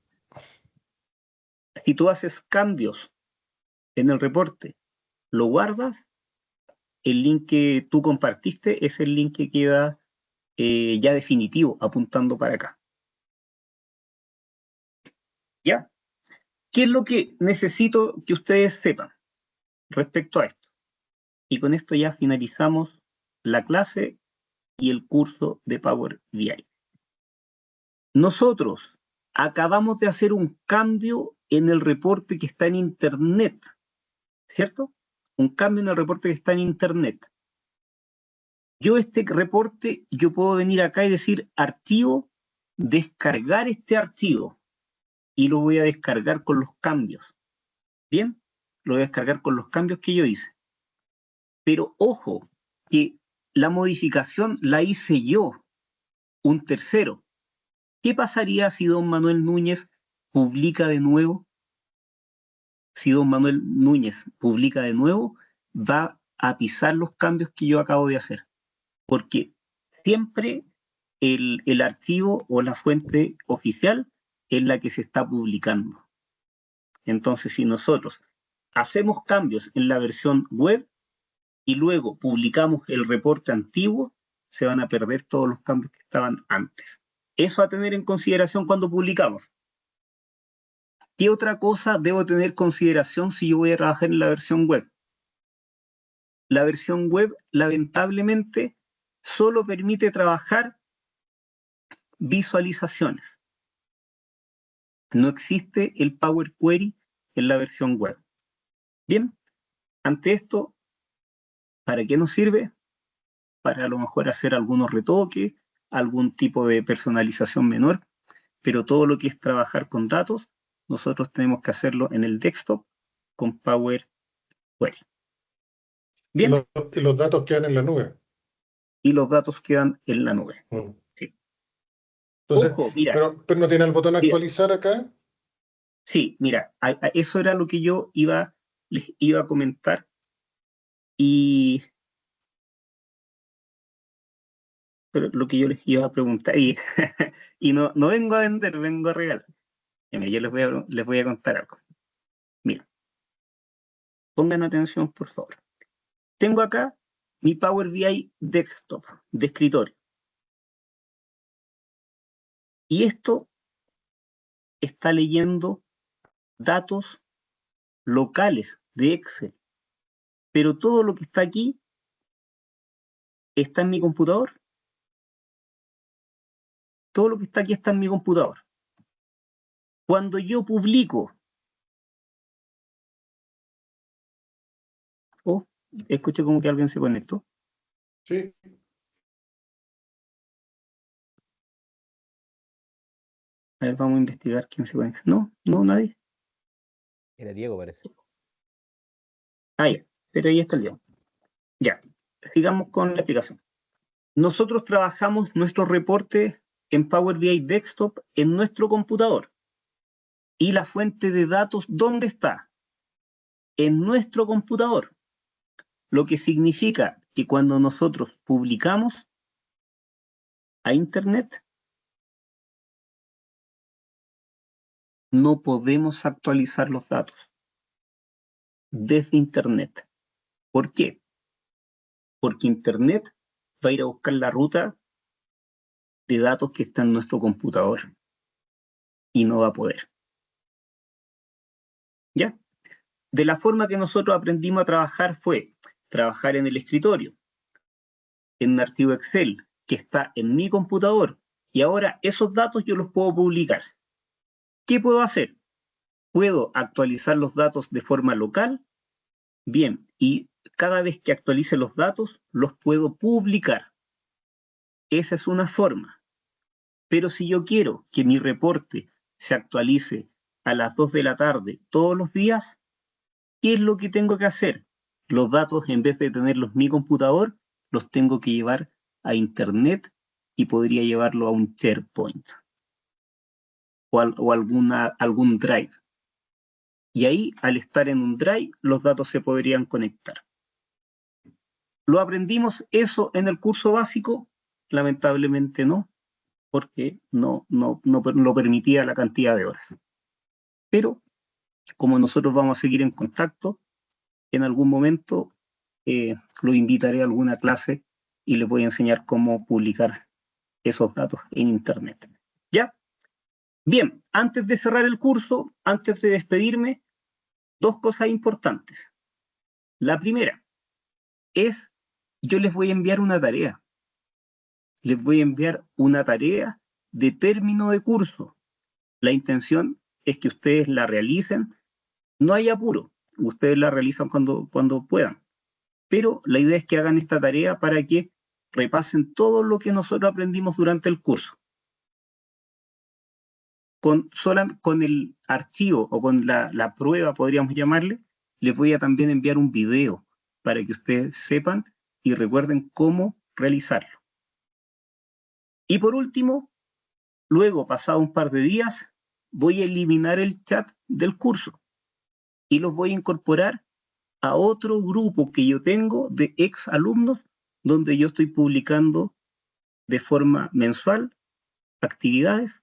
Si tú haces cambios en el reporte, lo guardas, el link que tú compartiste es el link que queda ya definitivo, apuntando para acá. ¿Ya? ¿Qué es lo que necesito que ustedes sepan respecto a esto? Y con esto ya finalizamos la clase y el curso de Power BI. Nosotros acabamos de hacer un cambio en el reporte que está en Internet, ¿cierto? Un cambio en el reporte que está en Internet. Yo este reporte, yo puedo venir acá y decir archivo, descargar este archivo y lo voy a descargar con los cambios. ¿Bien? Lo voy a descargar con los cambios que yo hice. Pero ojo, que la modificación la hice yo, un tercero. ¿Qué pasaría si don Manuel Núñez publica de nuevo? Si don Manuel Núñez publica de nuevo, va a pisar los cambios que yo acabo de hacer. Porque siempre el archivo o la fuente oficial es la que se está publicando. Entonces, si nosotros hacemos cambios en la versión web y luego publicamos el reporte antiguo, se van a perder todos los cambios que estaban antes. Eso a tener en consideración cuando publicamos. ¿Qué otra cosa debo tener en consideración si yo voy a trabajar en la versión web? La versión web, lamentablemente, solo permite trabajar visualizaciones. No existe el Power Query en la versión web. Bien, ante esto, ¿para qué nos sirve? Para a lo mejor hacer algunos retoques, algún tipo de personalización menor, pero todo lo que es trabajar con datos, nosotros tenemos que hacerlo en el desktop con Power Query. Bien. Y los datos quedan en la nube. Y los datos quedan en la nube. Sí. Entonces, Ojo, mira. Pero no tiene el botón actualizar acá. Sí, mira, eso era lo que yo les iba a comentar. Y pero lo que yo les iba a preguntar, y no vengo a vender, vengo a regalar. Mira, yo les voy a contar algo. Mira, pongan atención, por favor. Tengo acá mi Power BI Desktop de escritorio. Y esto está leyendo datos locales de Excel. Pero todo lo que está aquí está en mi computador. Todo lo que está aquí está en mi computador. Cuando yo publico, escuché como que alguien se conectó. Sí. A ver, vamos a investigar quién se conectó. No, nadie. Era Diego, parece. Ah, ya, pero ahí está el Diego. Ya, sigamos con la explicación. Nosotros trabajamos nuestro reporte en Power BI Desktop en nuestro computador. ¿Y la fuente de datos dónde está? En nuestro computador. Lo que significa que cuando nosotros publicamos a Internet, no podemos actualizar los datos desde Internet. ¿Por qué? Porque Internet va a ir a buscar la ruta de datos que está en nuestro computador y no va a poder. ¿Ya? De la forma que nosotros aprendimos a trabajar fue trabajar en el escritorio, en un archivo Excel que está en mi computador y ahora esos datos yo los puedo publicar. ¿Qué puedo hacer? ¿Puedo actualizar los datos de forma local? Bien, y cada vez que actualice los datos, los puedo publicar. Esa es una forma. Pero si yo quiero que mi reporte se actualice a las 2 de la tarde todos los días, ¿qué es lo que tengo que hacer? Los datos, en vez de tenerlos en mi computador, los tengo que llevar a Internet y podría llevarlo a un SharePoint o algún Drive. Y ahí, al estar en un Drive, los datos se podrían conectar. ¿Lo aprendimos eso en el curso básico? Lamentablemente no, porque no lo permitía la cantidad de horas. Pero, como nosotros vamos a seguir en contacto, en algún momento lo invitaré a alguna clase y les voy a enseñar cómo publicar esos datos en Internet. ¿Ya? Bien, antes de cerrar el curso, antes de despedirme, dos cosas importantes. La primera es, yo les voy a enviar una tarea. Les voy a enviar una tarea de término de curso. La intención es que ustedes la realicen. No hay apuro. Ustedes la realizan cuando puedan. Pero la idea es que hagan esta tarea para que repasen todo lo que nosotros aprendimos durante el curso. Con el archivo o con la prueba, podríamos llamarle, les voy a también enviar un video para que ustedes sepan y recuerden cómo realizarlo. Y por último, luego, pasado un par de días, voy a eliminar el chat del curso y los voy a incorporar a otro grupo que yo tengo de ex alumnos, donde yo estoy publicando de forma mensual actividades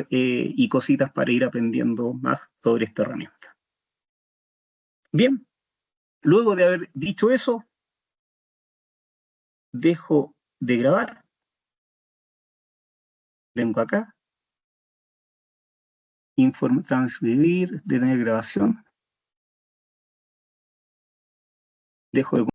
y cositas para ir aprendiendo más sobre esta herramienta. Bien, luego de haber dicho eso, dejo de grabar. Vengo acá. Transcribir, detener grabación. Dejo de